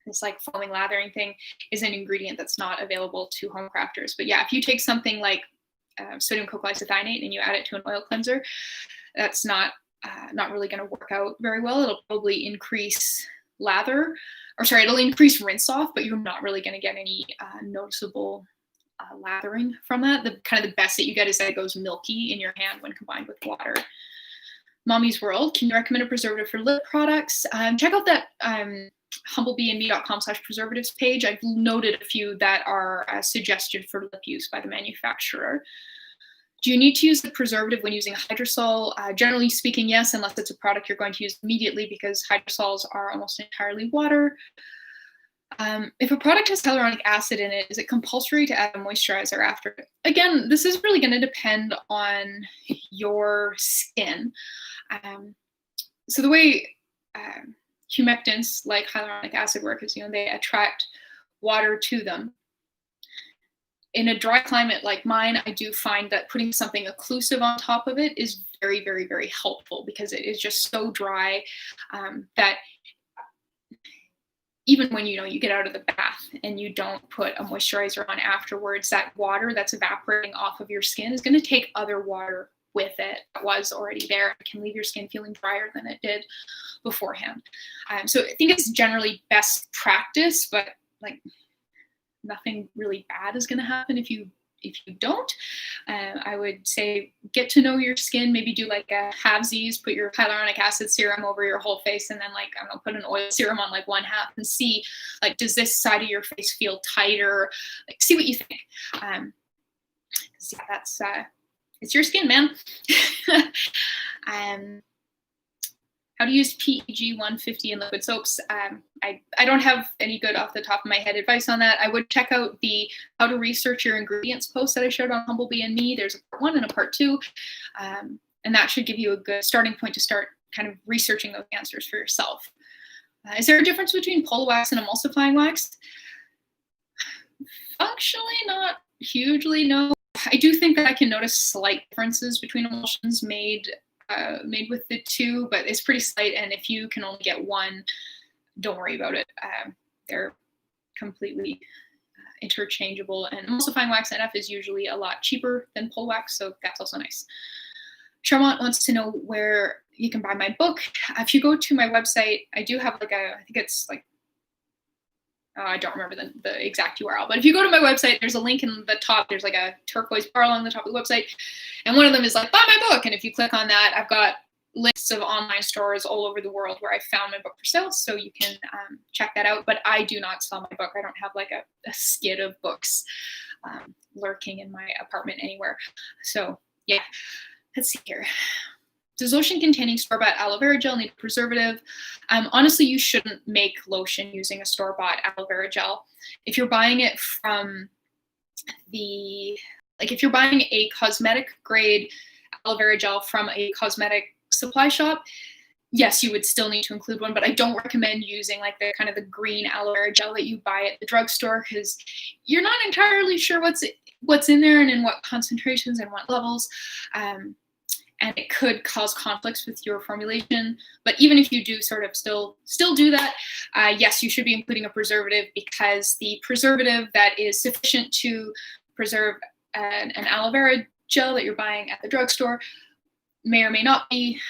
Speaker 1: this like foaming lathering thing is an ingredient that's not available to home crafters. But yeah, if you take something like sodium cocoisethionate and you add it to an oil cleanser, that's not really going to work out very well. It'll probably increase lather, or sorry, it'll increase rinse off, but you're not really going to get any noticeable lathering from that. The kind of the best that you get is that it goes milky in your hand when combined with water. Mommy's World, can you recommend a preservative for lip products? Check out that humblebeeme.com/preservatives page. I've noted a few that are suggested for lip use by the manufacturer. Do you need to use the preservative when using hydrosol? Generally speaking, yes, unless it's a product you're going to use immediately, because hydrosols are almost entirely water. If a product has hyaluronic acid in it, is it compulsory to add a moisturizer after? Again, this is really going to depend on your skin. So the way humectants like hyaluronic acid work is, they attract water to them. In a dry climate like mine, I do find that putting something occlusive on top of it is very, very, very helpful, because it is just so dry that even when you get out of the bath and you don't put a moisturizer on afterwards, that water that's evaporating off of your skin is going to take other water with it that was already there and can leave your skin feeling drier than it did beforehand. So I think it's generally best practice, but like nothing really bad is going to happen if you if you don't, I would say get to know your skin. Maybe do like a halvesies, put your hyaluronic acid serum over your whole face, and then like, I don't know, put an oil serum on like one half and see, like, does this side of your face feel tighter? Like, see what you think. Yeah, that's it's your skin, man. How to use PEG 150 in liquid soaps. I don't have any good off the top of my head advice on that. I would check out the how to research your ingredients post that I shared on Humblebee Me. There's a part 1 and a part 2. And that should give you a good starting point to start kind of researching those answers for yourself. Is there a difference between polo wax and emulsifying wax? Functionally, not hugely, no. I do think that I can notice slight differences between emulsions made with the two, but it's pretty slight. And if you can only get one, don't worry about it. They're completely interchangeable. And emulsifying wax NF is usually a lot cheaper than pole wax, so that's also nice. Charmant wants to know where you can buy my book. If you go to my website, I do have like I think it's like, I don't remember the exact URL, but if you go to my website, there's a link in the top. There's like a turquoise bar along the top of the website. And one of them is like, buy my book. And if you click on that, I've got lists of online stores all over the world where I found my book for sale. So you can check that out. But I do not sell my book. I don't have like a skid of books lurking in my apartment anywhere. So yeah, let's see here. Does lotion containing store-bought aloe vera gel need a preservative? Honestly, you shouldn't make lotion using a store-bought aloe vera gel. If you're buying it from if you're buying a cosmetic grade aloe vera gel from a cosmetic supply shop, yes, you would still need to include one, but I don't recommend using like the kind of the green aloe vera gel that you buy at the drugstore, because you're not entirely sure what's in there and in what concentrations and what levels. And it could cause conflicts with your formulation. But even if you do sort of still do that, yes, you should be including a preservative, because the preservative that is sufficient to preserve an aloe vera gel that you're buying at the drugstore may or may not be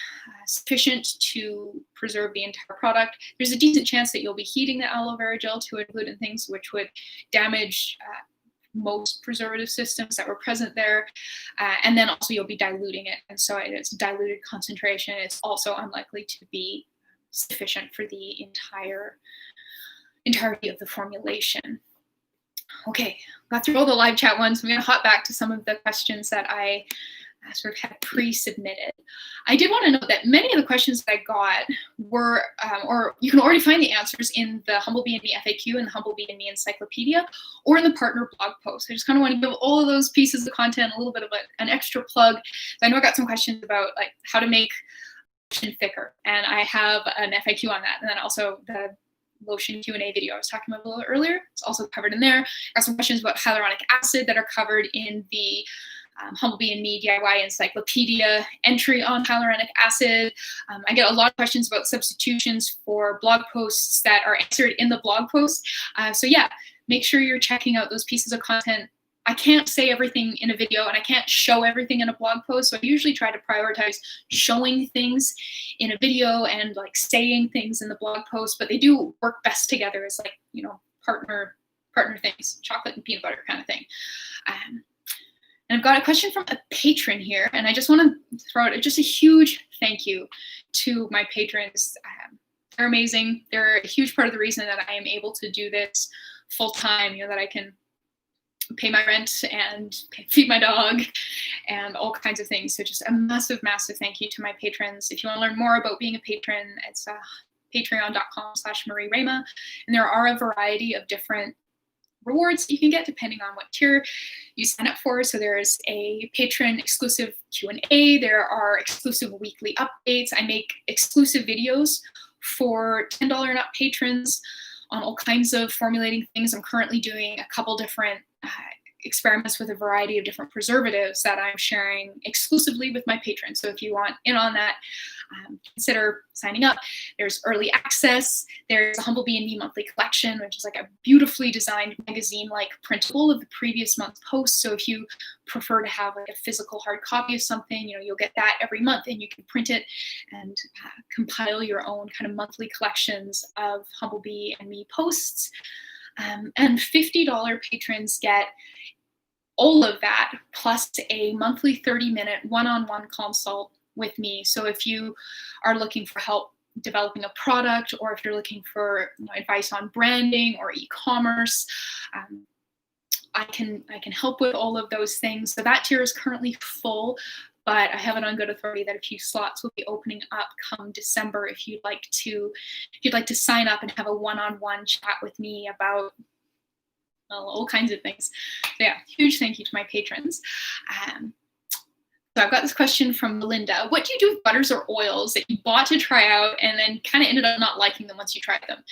Speaker 1: sufficient to preserve the entire product. There's a decent chance that you'll be heating the aloe vera gel to include in things, which would damage most preservative systems that were present there. And then also you'll be diluting it. And so it's diluted concentration. It's also unlikely to be sufficient for the entirety of the formulation. Okay, got through all the live chat ones. I'm going to hop back to some of the questions that I sort of had pre-submitted. I did want to note that many of the questions that I got were, or you can already find the answers in the Humblebee Me FAQ and the Humblebee Me Encyclopedia, or in the partner blog post. I just kind of want to give all of those pieces of content a little bit of an extra plug. I know I got some questions about like how to make lotion thicker, and I have an FAQ on that, and then also the lotion Q&A video I was talking about a little earlier. It's also covered in there. I got some questions about hyaluronic acid that are covered in the Humblebee Me DIY Encyclopedia entry on hyaluronic acid. I get a lot of questions about substitutions for blog posts that are answered in the blog post. So yeah, make sure you're checking out those pieces of content. I can't say everything in a video, and I can't show everything in a blog post. So I usually try to prioritize showing things in a video and like saying things in the blog post, but they do work best together as like, you know, partner things, chocolate and peanut butter kind of thing. And I've got a question from a patron here, and I just want to throw out just a huge thank you to my patrons. They're amazing. They're a huge part of the reason that I am able to do this full time, you know, that I can pay my rent and feed my dog and all kinds of things. So just a massive, massive thank you to my patrons. If you want to learn more about being a patron, it's patreon.com/MarieRama. And there are a variety of different rewards you can get depending on what tier you sign up for. So there's a patron exclusive Q&A. There are exclusive weekly updates. I make exclusive videos for $10 and up patrons on all kinds of formulating things. I'm currently doing a couple different experiments with a variety of different preservatives that I'm sharing exclusively with my patrons. So if you want in on that, consider signing up. There's early access. There's a Humblebee Me monthly collection, which is like a beautifully designed magazine-like printable of the previous month's posts. So if you prefer to have like a physical hard copy of something, you know, you'll get that every month, and you can print it and compile your own kind of monthly collections of Humblebee and Me posts. And $50 patrons get all of that plus a monthly 30-minute one-on-one consult with me. So if you are looking for help developing a product, or if you're looking for advice on branding or e-commerce, I can help with all of those things. So that tier is currently full, but I have it on good authority that a few slots will be opening up come December if you'd like to sign up and have a one-on-one chat with me about all kinds of things. So yeah, huge thank you to my patrons. So I've got this question from Melinda. What do you do with butters or oils that you bought to try out and then kind of ended up not liking them once you tried them?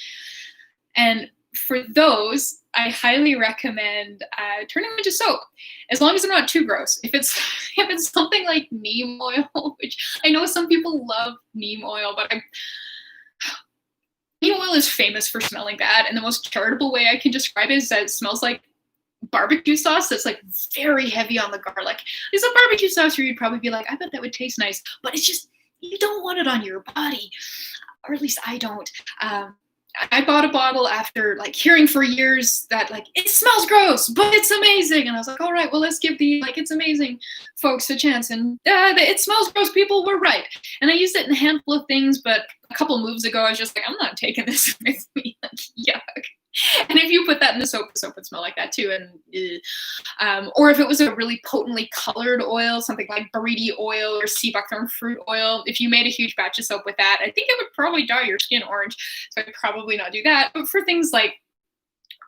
Speaker 1: And for those, I highly recommend turning them into soap, as long as they're not too gross. If it's something like neem oil, which I know some people love neem oil, but neem oil is famous for smelling bad, and the most charitable way I can describe it is that it smells like barbecue sauce that's like very heavy on the garlic. There's a barbecue sauce where you'd probably be like, I bet that would taste nice, but it's just, you don't want it on your body, or at least I don't. I bought a bottle after like hearing for years that like it smells gross, but it's amazing, and I was like, all right, well, let's give the like it's amazing folks a chance. And it smells gross, people were right. And I used it in a handful of things, but a couple moves ago, I was just like, I'm not taking this with me. Like, yuck. And if you put that in the soap would smell like that too. And or if it was a really potently colored oil, something like buriti oil or sea buckthorn fruit oil, if you made a huge batch of soap with that, I think it would probably dye your skin orange. So I'd probably not do that. But for things like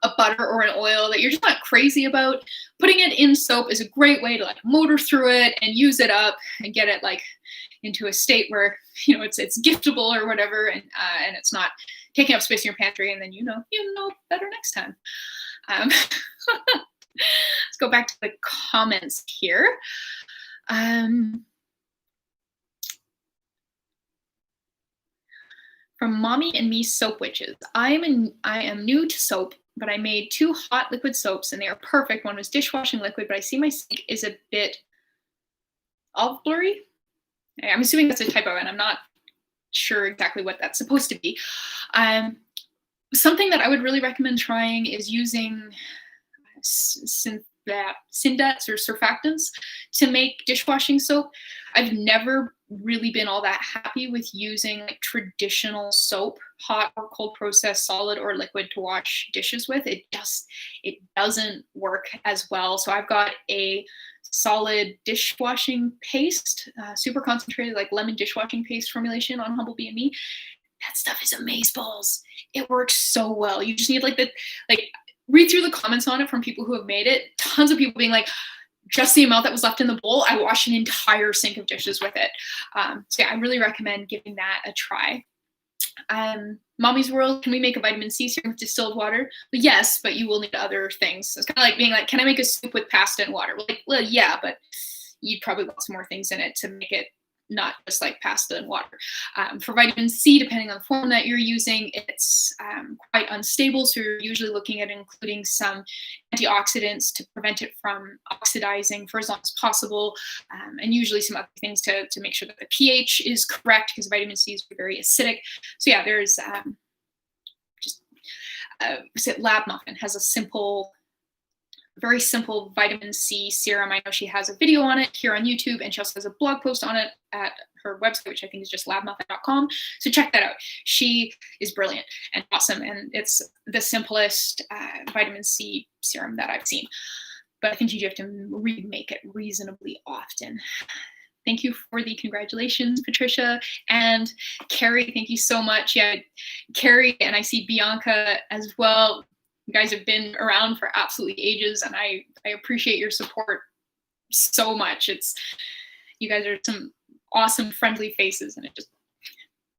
Speaker 1: a butter or an oil that you're just not crazy about, putting it in soap is a great way to like motor through it and use it up and get it like into a state where it's giftable or whatever, and it's not taking up space in your pantry, and then you know better next time. Let's go back to the comments here. From Mommy and Me Soap Witches. I am new to soap, but I made 2 hot liquid soaps and they are perfect. One was dishwashing liquid, but I see my sink is a bit olive blurry. I'm assuming that's a typo, and I'm not sure exactly what that's supposed to be. Something that I would really recommend trying is using synthets or surfactants to make dishwashing soap. I've never really been all that happy with using like traditional soap, hot or cold process, solid or liquid, to wash dishes with. It doesn't work as well. So I've got a solid dishwashing paste, super concentrated, like lemon dishwashing paste formulation on Humblebee Me. That stuff is amazeballs. It works so well. You just need read through the comments on it from people who have made it. Tons of people being like, just the amount that was left in the bowl, I washed an entire sink of dishes with it. So yeah, I really recommend giving that a try. Mommy's World, can we make a vitamin C serum with distilled water? But yes, but you will need other things. So it's kind of like being like, can I make a soup with pasta and water? Well, yeah, but you'd probably want some more things in it to make it not just like pasta and water. For vitamin C, depending on the form that you're using, it's quite unstable. So you're usually looking at including some antioxidants to prevent it from oxidizing for as long as possible. And usually some other things to make sure that the pH is correct, because vitamin C is very acidic. So yeah, there's Lab Muffin has a very simple vitamin C serum. I know she has a video on it here on YouTube, and she also has a blog post on it at her website, which I think is just labmuffin.com. So check that out. She is brilliant and awesome, and it's the simplest vitamin C serum that I've seen. But I think you have to remake it reasonably often. Thank you for the congratulations, Patricia. And Carrie, thank you so much. Yeah, Carrie, and I see Bianca as well. You guys have been around for absolutely ages, and I appreciate your support so much. You guys are some awesome, friendly faces, and it just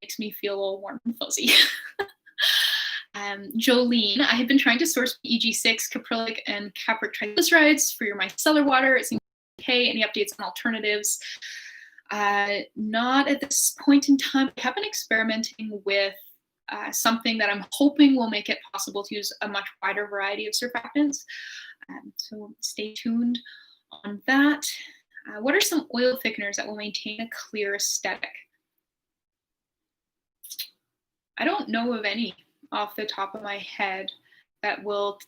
Speaker 1: makes me feel all warm and fuzzy. Jolene, I have been trying to source EG6, caprylic, and capric triglycerides for your micellar water. It seems okay. Any updates on alternatives? Not at this point in time. I have been experimenting with something that I'm hoping will make it possible to use a much wider variety of surfactants. So stay tuned on that. What are some oil thickeners that will maintain a clear aesthetic? I don't know of any off the top of my head that will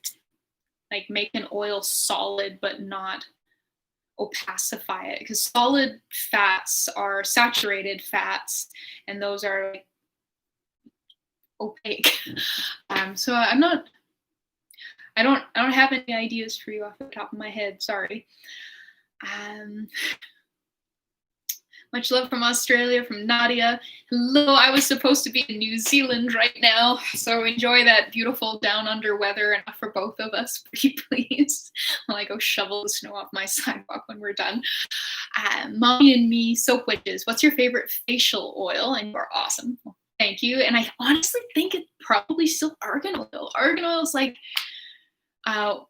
Speaker 1: like make an oil solid but not opacify it, because solid fats are saturated fats and those are like opaque. So I don't have any ideas for you off the top of my head, sorry. Much love from Australia, from Nadia. Hello, I was supposed to be in New Zealand right now, so enjoy that beautiful down under weather, enough for both of us, pretty please. While I go shovel the snow off my sidewalk when we're done. Mommy and Me Soap Witches, what's your favorite facial oil? And you are awesome. Well, thank you. And I honestly think it's probably still argan oil. Argan oil is like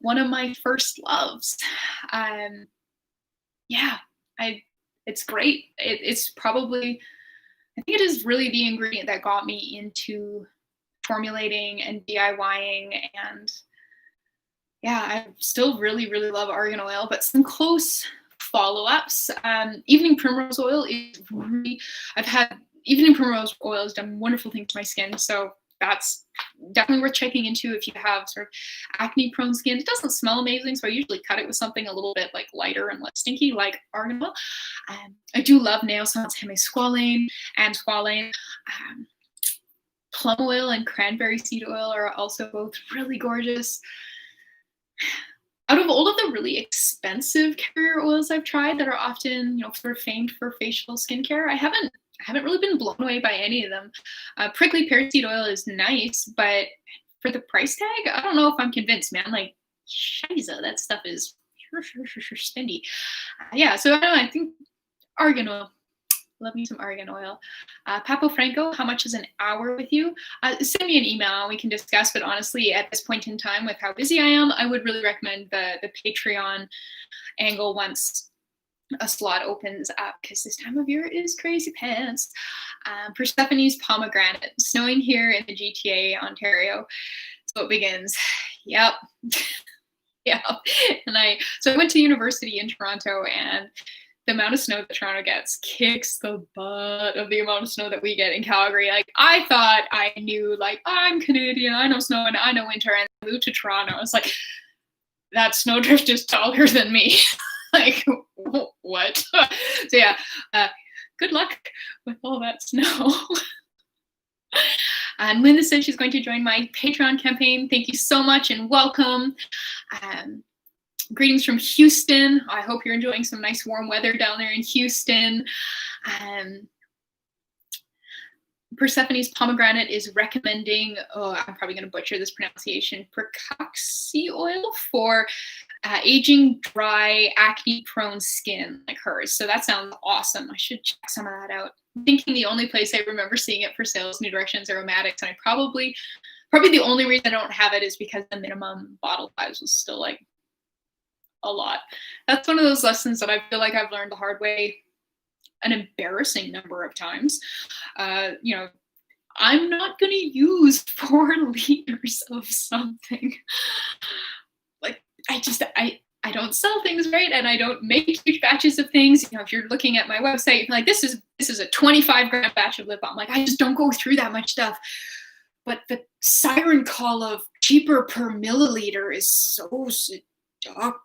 Speaker 1: one of my first loves. Yeah, it's great. It's probably, I think it is really the ingredient that got me into formulating and DIYing. And yeah, I still really, really love argan oil, but some close follow-ups. Evening primrose oil is really, evening primrose oil has done wonderful things to my skin. So that's definitely worth checking into if you have sort of acne prone skin. It doesn't smell amazing, so I usually cut it with something a little bit like lighter and less stinky, like argan oil. I do love nail salts, hemisqualane and squalane. Plum oil and cranberry seed oil are also both really gorgeous. Out of all of the really expensive carrier oils I've tried that are often, sort of famed for facial skincare, I haven't really been blown away by any of them. Prickly pear seed oil is nice, but for the price tag, I don't know if I'm convinced, man. Like, shiza, that stuff is spendy. Yeah, so I don't know, I think argan oil. Love me some argan oil. Papo Franco, how much is an hour with you? Send me an email and we can discuss, but honestly, at this point in time, with how busy I am, I would really recommend the Patreon angle once a slot opens up, because this time of year is crazy pants. Persephone's pomegranate. Snowing here in the GTA, Ontario. So it begins. Yep. Yep. And I went to university in Toronto, and the amount of snow that Toronto gets kicks the butt of the amount of snow that we get in Calgary. Like, I thought I knew, like, I'm Canadian, I know snow and I know winter, and I moved to Toronto. I was like, that snowdrift is taller than me. Like, what? So yeah, good luck with all that snow. And Linda said she's going to join my Patreon campaign. Thank you so much and welcome. Greetings from Houston. I hope you're enjoying some nice warm weather down there in Houston. Persephone's pomegranate is recommending, I'm probably going to butcher this pronunciation, Percoxy oil for aging, dry, acne-prone skin like hers. So that sounds awesome. I should check some of that out. I'm thinking the only place I remember seeing it for sale is New Directions Aromatics, and I probably the only reason I don't have it is because the minimum bottle size was still like a lot. That's one of those lessons that I feel like I've learned the hard way an embarrassing number of times. I'm not going to use 4 liters of something. Like, I don't sell things right, and I don't make huge batches of things. If you're looking at my website, like, this is a 25-gram batch of lip balm. Like, I just don't go through that much stuff. But the siren call of cheaper per milliliter is so seductive.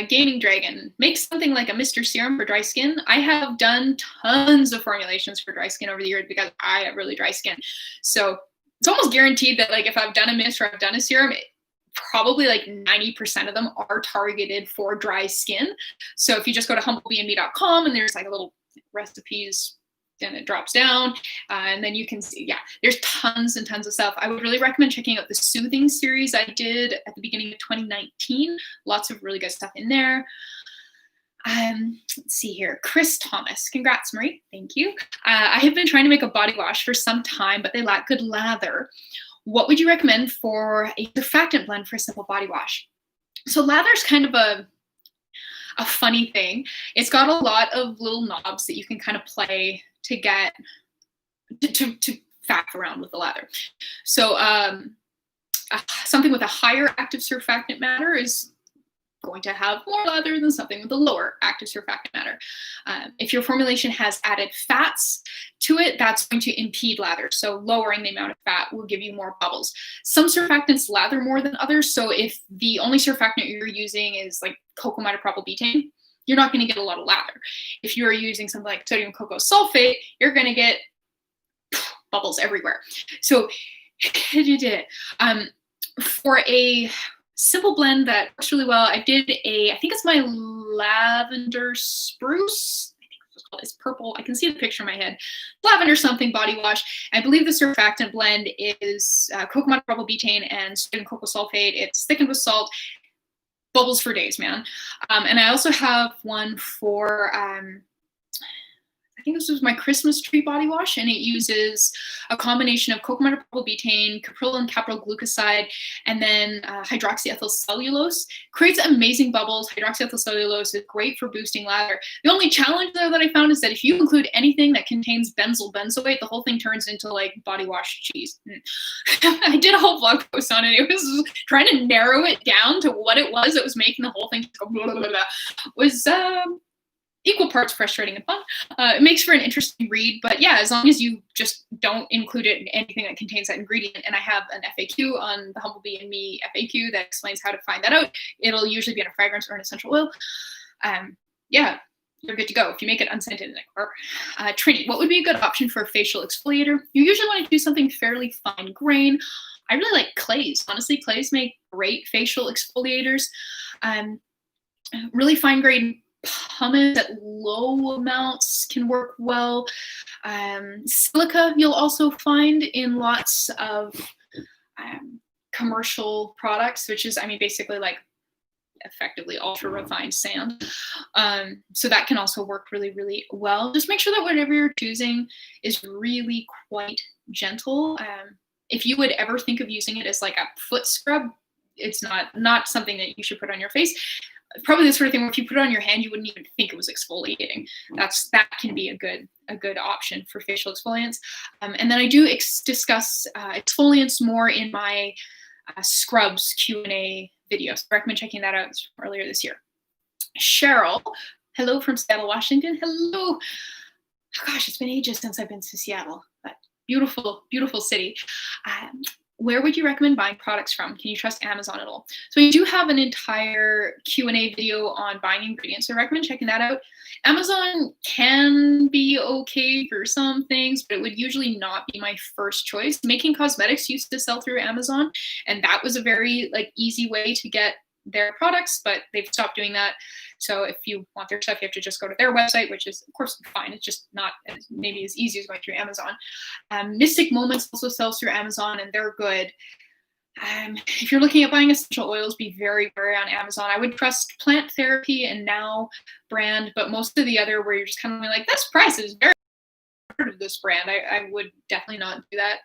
Speaker 1: Gaming Dragon, make something like a Mr. Serum for dry skin. I have done tons of formulations for dry skin over the years because I have really dry skin. So it's almost guaranteed that, like, if I've done a mist or I've done a serum, probably like 90% of them are targeted for dry skin. So if you just go to humblebeeme.com and there's like a little recipes, then it drops down, and then you can see, yeah, there's tons and tons of stuff. I would really recommend checking out the Soothing series I did at the beginning of 2019. Lots of really good stuff in there. Let's see here. Chris Thomas. Congrats, Marie. Thank you. I have been trying to make a body wash for some time, but they lack good lather. What would you recommend for a surfactant blend for a simple body wash? So lather is kind of a funny thing. It's got a lot of little knobs that you can kind of play to get to faff around with the lather. So something with a higher active surfactant matter is going to have more lather than something with a lower active surfactant matter. If your formulation has added fats to it, that's going to impede lather. So lowering the amount of fat will give you more bubbles. Some surfactants lather more than others. So if the only surfactant you're using is like cocamide or propylbutane, you're not going to get a lot of lather. If you're using something like sodium cocoa sulfate, you're going to get bubbles everywhere. So you did it. For a simple blend that works really well, I think it's my lavender spruce. I think it's purple. I can see the picture in my head. Lavender something body wash. I believe the surfactant blend is cocamide propylbutane and sodium cocoa sulfate. It's thickened with salt. Bubbles for days, man. And I also have one for I think this was my Christmas tree body wash, and it uses a combination of cocamide propylbutane, capryl and capryl glucoside, and then hydroxyethyl cellulose. Creates amazing bubbles. Hydroxyethyl cellulose is great for boosting lather. The only challenge though that I found is that if you include anything that contains benzyl benzoate, the whole thing turns into like body wash cheese. I did a whole blog post on it. It was trying to narrow it down to what it was that was making the whole thing go blah, blah, blah, blah. Was equal parts frustrating and fun. It makes for an interesting read, but yeah, as long as you just don't include it in anything that contains that ingredient. And I have an FAQ on the Humblebee Me FAQ that explains how to find that out. It'll usually be in a fragrance or an essential oil. Yeah, you're good to go if you make it unscientific. Or Trendy, what would be a good option for a facial exfoliator? You usually want to do something fairly fine grain. I really like clays. Honestly, clays make great facial exfoliators. Really fine grain pumice at low amounts can work well. Silica you'll also find in lots of commercial products, which is, I mean, basically like effectively ultra refined sand. So that can also work really, really well. Just make sure that whatever you're choosing is really quite gentle. If you would ever think of using it as like a foot scrub, it's not something that you should put on your face. Probably the sort of thing where if you put it on your hand, you wouldn't even think it was exfoliating. That can be a good option for facial exfoliants. And then I do discuss exfoliants more in my scrubs Q&A videos. I recommend checking that out earlier this year. Cheryl, hello from Seattle, Washington. Hello. Oh, gosh, it's been ages since I've been to Seattle, but beautiful, beautiful city. Where would you recommend buying products from? Can you trust Amazon at all? So we do have an entire Q&A video on buying ingredients, so I recommend checking that out. Amazon can be okay for some things, but it would usually not be my first choice. Making Cosmetics used to sell through Amazon, and that was a very easy way to get their products, but they've stopped doing that. So if you want their stuff, you have to just go to their website, which is of course fine. It's just not maybe as easy as going through Amazon. Mystic Moments also sells through Amazon, and they're good. If you're looking at buying essential oils, be very wary on Amazon. I would trust Plant Therapy and Now brand, but most of the other where you're just kind of like, this price is very of this brand, I would definitely not do that.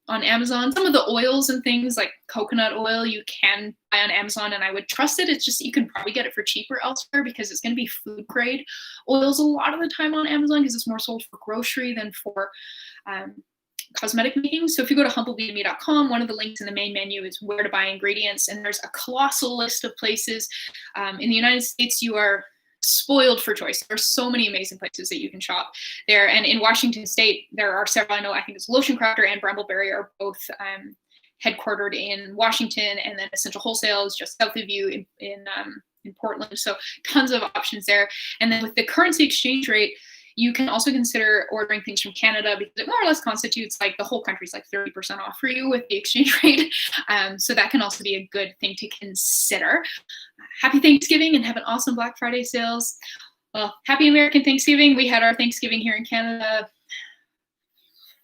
Speaker 1: On Amazon, some of the oils and things like coconut oil you can buy on Amazon, and I would trust it. It's just you can probably get it for cheaper elsewhere because it's going to be food grade oils a lot of the time on Amazon because it's more sold for grocery than for cosmetic making. So if you go to humblebeeme.com, one of the links in the main menu is where to buy ingredients, and there's a colossal list of places. In the United States, you are spoiled for choice. There's so many amazing places that you can shop there. And in Washington State, there are several. I know, I think it's Lotion Crafter and Brambleberry are both headquartered in Washington, and then Essential Wholesale is just south of you in Portland. So tons of options there. And then with the currency exchange rate, you can also consider ordering things from Canada because it more or less constitutes like the whole country's like 30% off for you with the exchange rate. So that can also be a good thing to consider. Happy Thanksgiving and have an awesome Black Friday sales. Well, happy American Thanksgiving. We had our Thanksgiving here in Canada,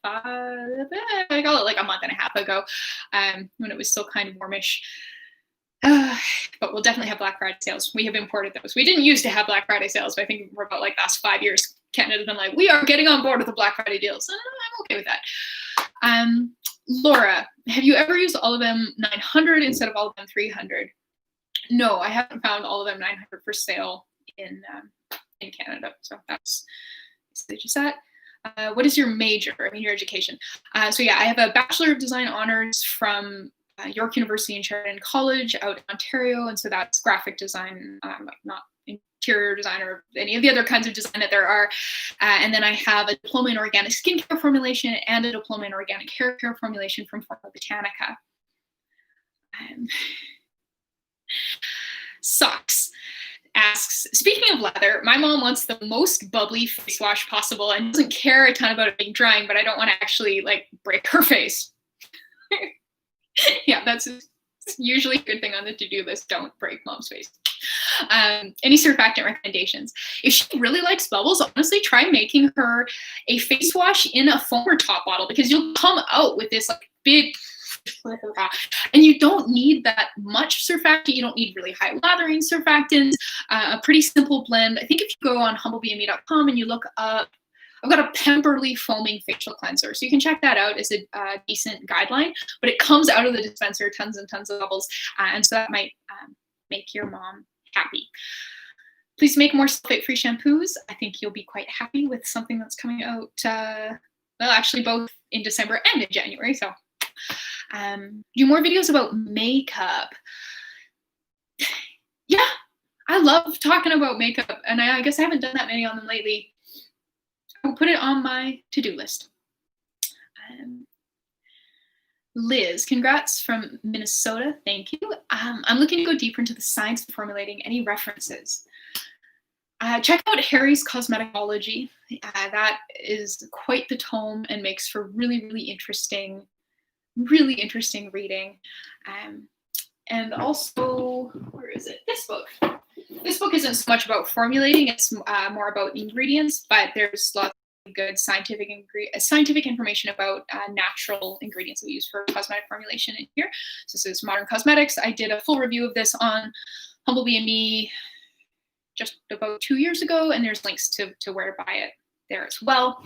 Speaker 1: I call it like a month and a half ago, when it was still kind of warmish. But we'll definitely have Black Friday sales. We have imported those. We didn't used to have Black Friday sales, but I think we're about like the last 5 years, Canada's been like, we are getting on board with the Black Friday deals. I'm okay with that. Laura, have you ever used all of them 900 instead of all of them 300? No, I haven't found all of them 900 for sale in Canada. So that's just that. What is your major? I mean, your education. So yeah, I have a Bachelor of Design Honors from York University and Sheridan College out in Ontario, and so that's graphic design, like not interior design or any of the other kinds of design that there are. And then I have a diploma in organic skincare formulation and a diploma in organic hair care formulation from Formula Botanica. Socks asks, speaking of leather, my mom wants the most bubbly face wash possible and doesn't care a ton about it being drying, but I don't want to actually like break her face. Yeah, that's usually a good thing on the to-do list. Don't break mom's face. Any surfactant recommendations? If she really likes bubbles, honestly, try making her a face wash in a foamer top bottle, because you'll come out with this like big, and you don't need that much surfactant. You don't need really high lathering surfactants. A pretty simple blend. I think if you go on humblebeeme.com and you look up, I've got a Pemberley foaming facial cleanser, so you can check that out as a decent guideline. But it comes out of the dispenser, tons and tons of bubbles, and so that might make your mom happy. Please make more sulfate-free shampoos. I think you'll be quite happy with something that's coming out, well, actually both in December and in January. So do more videos about makeup. Yeah, I love talking about makeup, and I guess I haven't done that many on them lately. I'll put it on my to-do list. Liz, congrats from Minnesota. Thank you. I'm looking to go deeper into the science of formulating. Any references? Check out Harry's Cosmeticology. That is quite the tome and makes for really, really interesting reading. And also, where is it? This book. This book isn't so much about formulating, it's more about ingredients, but there's lots of good scientific information about natural ingredients that we use for cosmetic formulation in here. So this is Modern Cosmetics. I did a full review of this on Humblebee Me just about 2 years ago, and there's links to where to buy it there as well.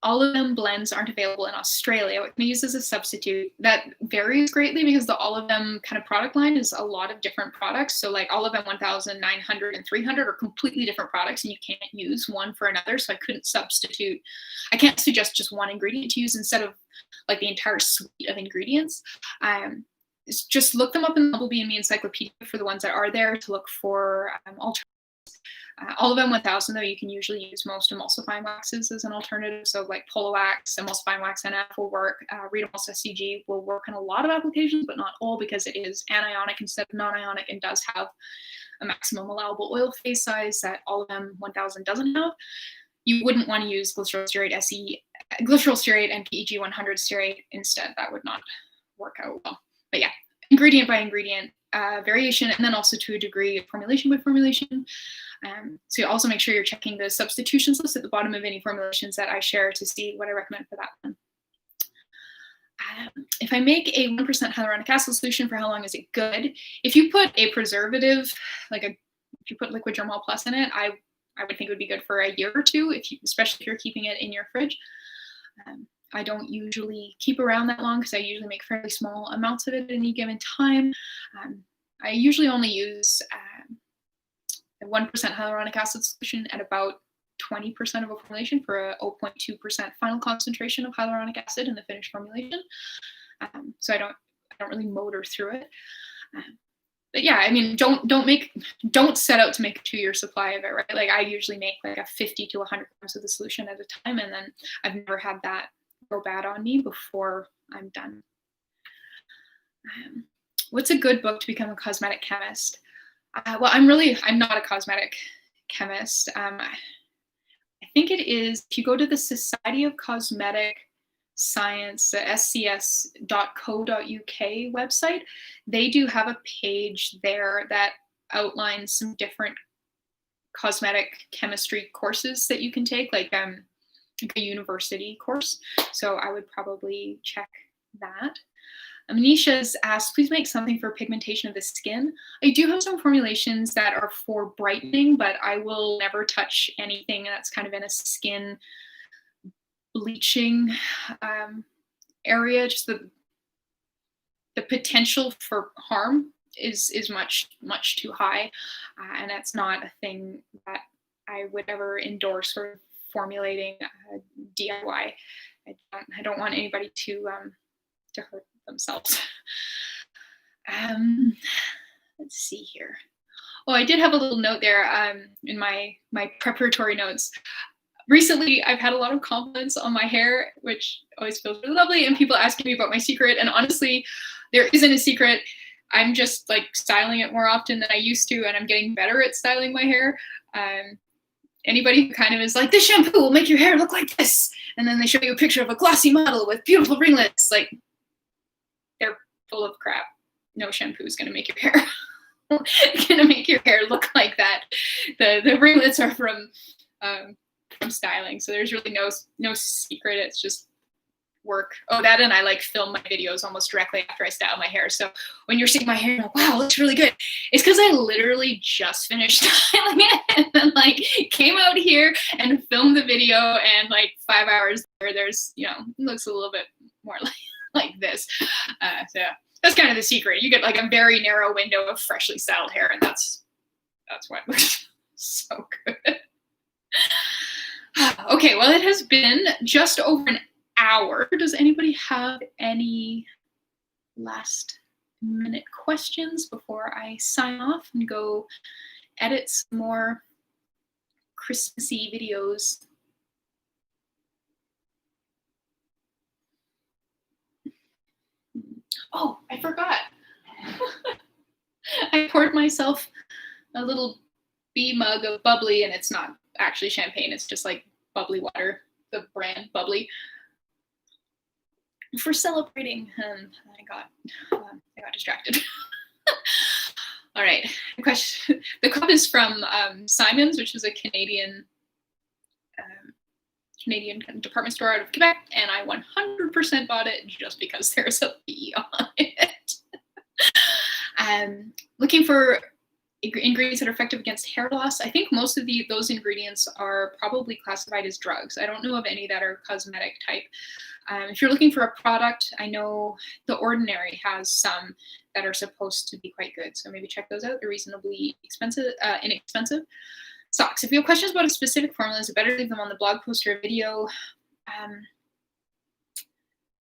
Speaker 1: All of them blends aren't available in Australia. What can I use as a substitute? That varies greatly because the all of them kind of product line is a lot of different products. So like all of them 1,900 and 300 are completely different products, and you can't use one for another. So I couldn't substitute. I can't suggest just one ingredient to use instead of like the entire suite of ingredients. Just look them up in the Humblebee Me Encyclopedia for the ones that are there to look for alternatives. All of them 1,000 though, you can usually use most emulsifying waxes as an alternative. So like Polo Wax, emulsifying wax NF will work. Redomulse SCG will work in a lot of applications, but not all, because it is anionic instead of non-ionic and does have a maximum allowable oil phase size that all of them 1,000 doesn't have. You wouldn't want to use glycerol stearate and PEG 100 stearate instead. That would not work out well. But yeah, ingredient by ingredient variation, and then also to a degree formulation by formulation. So you also make sure you're checking the substitutions list at the bottom of any formulations that I share to see what I recommend for that one. If I make a 1% hyaluronic acid solution, for how long is it good? If you put a preservative, if you put liquid Dermal Plus in it, I would think it would be good for a year or two, especially if you're keeping it in your fridge. I don't usually keep around that long because I usually make fairly small amounts of it at any given time. I usually only use a 1% hyaluronic acid solution at about 20% of a formulation for a 0.2% final concentration of hyaluronic acid in the finished formulation. So I don't really motor through it. But yeah, I mean, don't set out to make a 2-year supply of it, right? Like I usually make like a 50 to 100 grams of the solution at a time, and then I've never had that go bad on me before I'm done. What's a good book to become a cosmetic chemist? Well, I'm not a cosmetic chemist. I think it is, if you go to the Society of Cosmetic Science, the scs.co.uk website, they do have a page there that outlines some different cosmetic chemistry courses that you can take, like a university course. So I would probably check that. Manisha's asked, please make something for pigmentation of the skin. I do have some formulations that are for brightening, but I will never touch anything that's kind of in a skin bleaching area. Just the potential for harm is much too high, and that's not a thing that I would ever endorse for formulating DIY. I don't want anybody to hurt themselves. Let's see here. Oh, I did have a little note there in my preparatory notes. Recently, I've had a lot of compliments on my hair, which always feels really lovely, and people asking me about my secret. And honestly, there isn't a secret. I'm just like styling it more often than I used to, and I'm getting better at styling my hair. Anybody who kind of is like, this shampoo will make your hair look like this, and then they show you a picture of a glossy model with beautiful ringlets, like, they're full of crap. No shampoo is going to make your hair look like that. The ringlets are from styling, so there's really no secret. It's just work. Oh, that, and I like film my videos almost directly after I style my hair. So when you're seeing my hair, like, wow, it looks really good. It's because I literally just finished styling it and then like came out here and filmed the video, and like 5 hours later, there's, you know, it looks a little bit more like this. So that's kind of the secret. You get like a very narrow window of freshly styled hair, and that's why it looks so good. Okay, well, it has been just over an hour. Does anybody have any last minute questions before I sign off and go edit some more Christmassy videos? Oh, I forgot. I poured myself a little bee mug of bubbly, and it's not actually champagne. It's just like bubbly water, the brand Bubbly, for celebrating. And I got distracted. All right, the cup is from Simon's, which is a Canadian department store out of Quebec, and I 100% bought it just because there's a bee on it. Looking for ingredients that are effective against hair loss. I think most of those ingredients are probably classified as drugs. I don't know of any that are cosmetic type. If you're looking for a product, I know The Ordinary has some that are supposed to be quite good, so maybe check those out. They're reasonably inexpensive. Socks. If you have questions about a specific formula, is it better to leave them on the blog post or a video?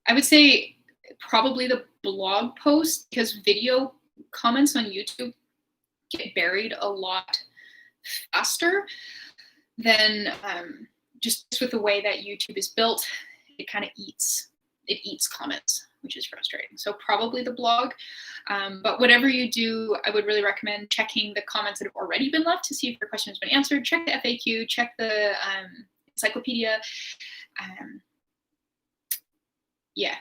Speaker 1: I would say probably the blog post, because video comments on YouTube get buried a lot faster than just with the way that YouTube is built. It kind of eats comments, which is frustrating. So probably the blog, but whatever you do, I would really recommend checking the comments that have already been left to see if your question has been answered. Check the FAQ, check the encyclopedia. Yeah.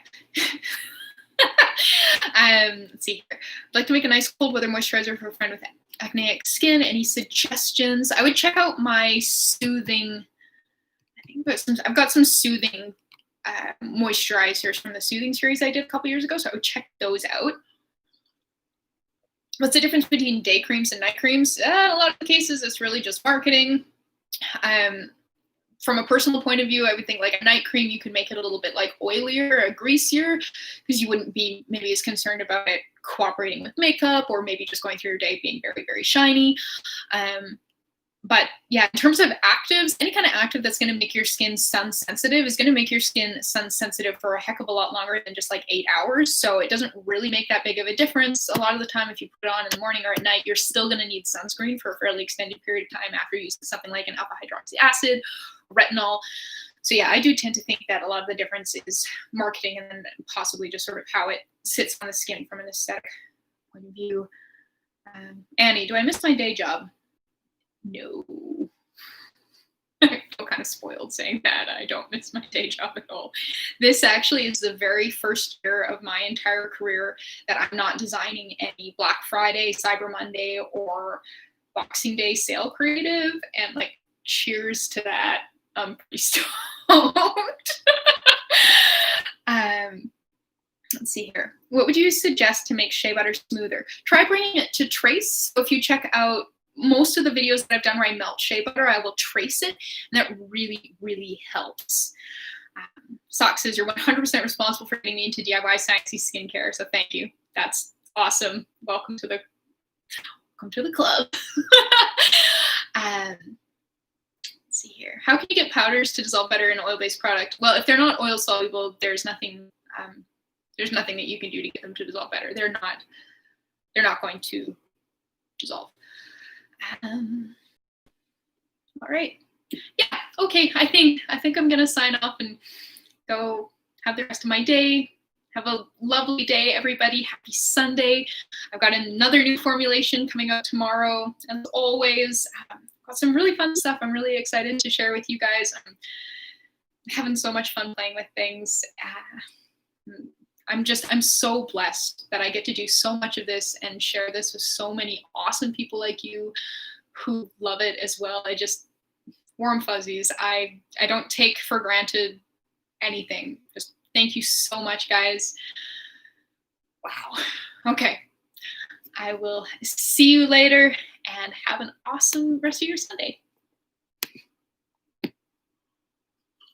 Speaker 1: Let's see here. I'd like to make a nice cold weather moisturizer for a friend with acneic skin. Any suggestions? I would check out my soothing. I've got some soothing moisturizers from the Soothing series I did a couple years ago, so I would check those out. What's the difference between day creams and night creams? In a lot of cases, it's really just marketing. From a personal point of view, I would think like a night cream, you could make it a little bit like oilier or greasier, because you wouldn't be maybe as concerned about it cooperating with makeup, or maybe just going through your day being very, very shiny. But yeah, in terms of actives, any kind of active that's going to make your skin sun sensitive is going to make your skin sun sensitive for a heck of a lot longer than just like 8 hours. So it doesn't really make that big of a difference. A lot of the time, if you put it on in the morning or at night, you're still going to need sunscreen for a fairly extended period of time after using something like an alpha hydroxy acid, retinol. So yeah, I do tend to think that a lot of the difference is marketing, and then possibly just sort of how it sits on the skin from an aesthetic point of view. Annie, do I miss my day job? No. I feel kind of spoiled saying that. I don't miss my day job at all. This actually is the very first year of my entire career that I'm not designing any Black Friday, Cyber Monday, or Boxing Day sale creative. And like, cheers to that. I'm pretty stoked. Let's see here. What would you suggest to make shea butter smoother? Try bringing it to trace. So if you check out most of the videos that I've done where I melt shea butter, I will trace it, and that really, really helps. Sock says you're 100% responsible for getting me into DIY sciencey skincare, so thank you. That's awesome. Welcome to the club. Let's see here. How can you get powders to dissolve better in an oil-based product? Well, if they're not oil soluble, there's nothing that you can do to get them to dissolve better. They're not going to dissolve. All right. Yeah. Okay. I think I'm gonna sign off and go have the rest of my day. Have a lovely day, everybody. Happy Sunday. I've got another new formulation coming out tomorrow. As always, got some really fun stuff I'm really excited to share with you guys. I'm having so much fun playing with things. I'm so blessed that I get to do so much of this and share this with so many awesome people like you who love it as well. I just warm fuzzies. I don't take for granted anything. Just thank you so much, guys. Wow. Okay. I will see you later and have an awesome rest of your Sunday.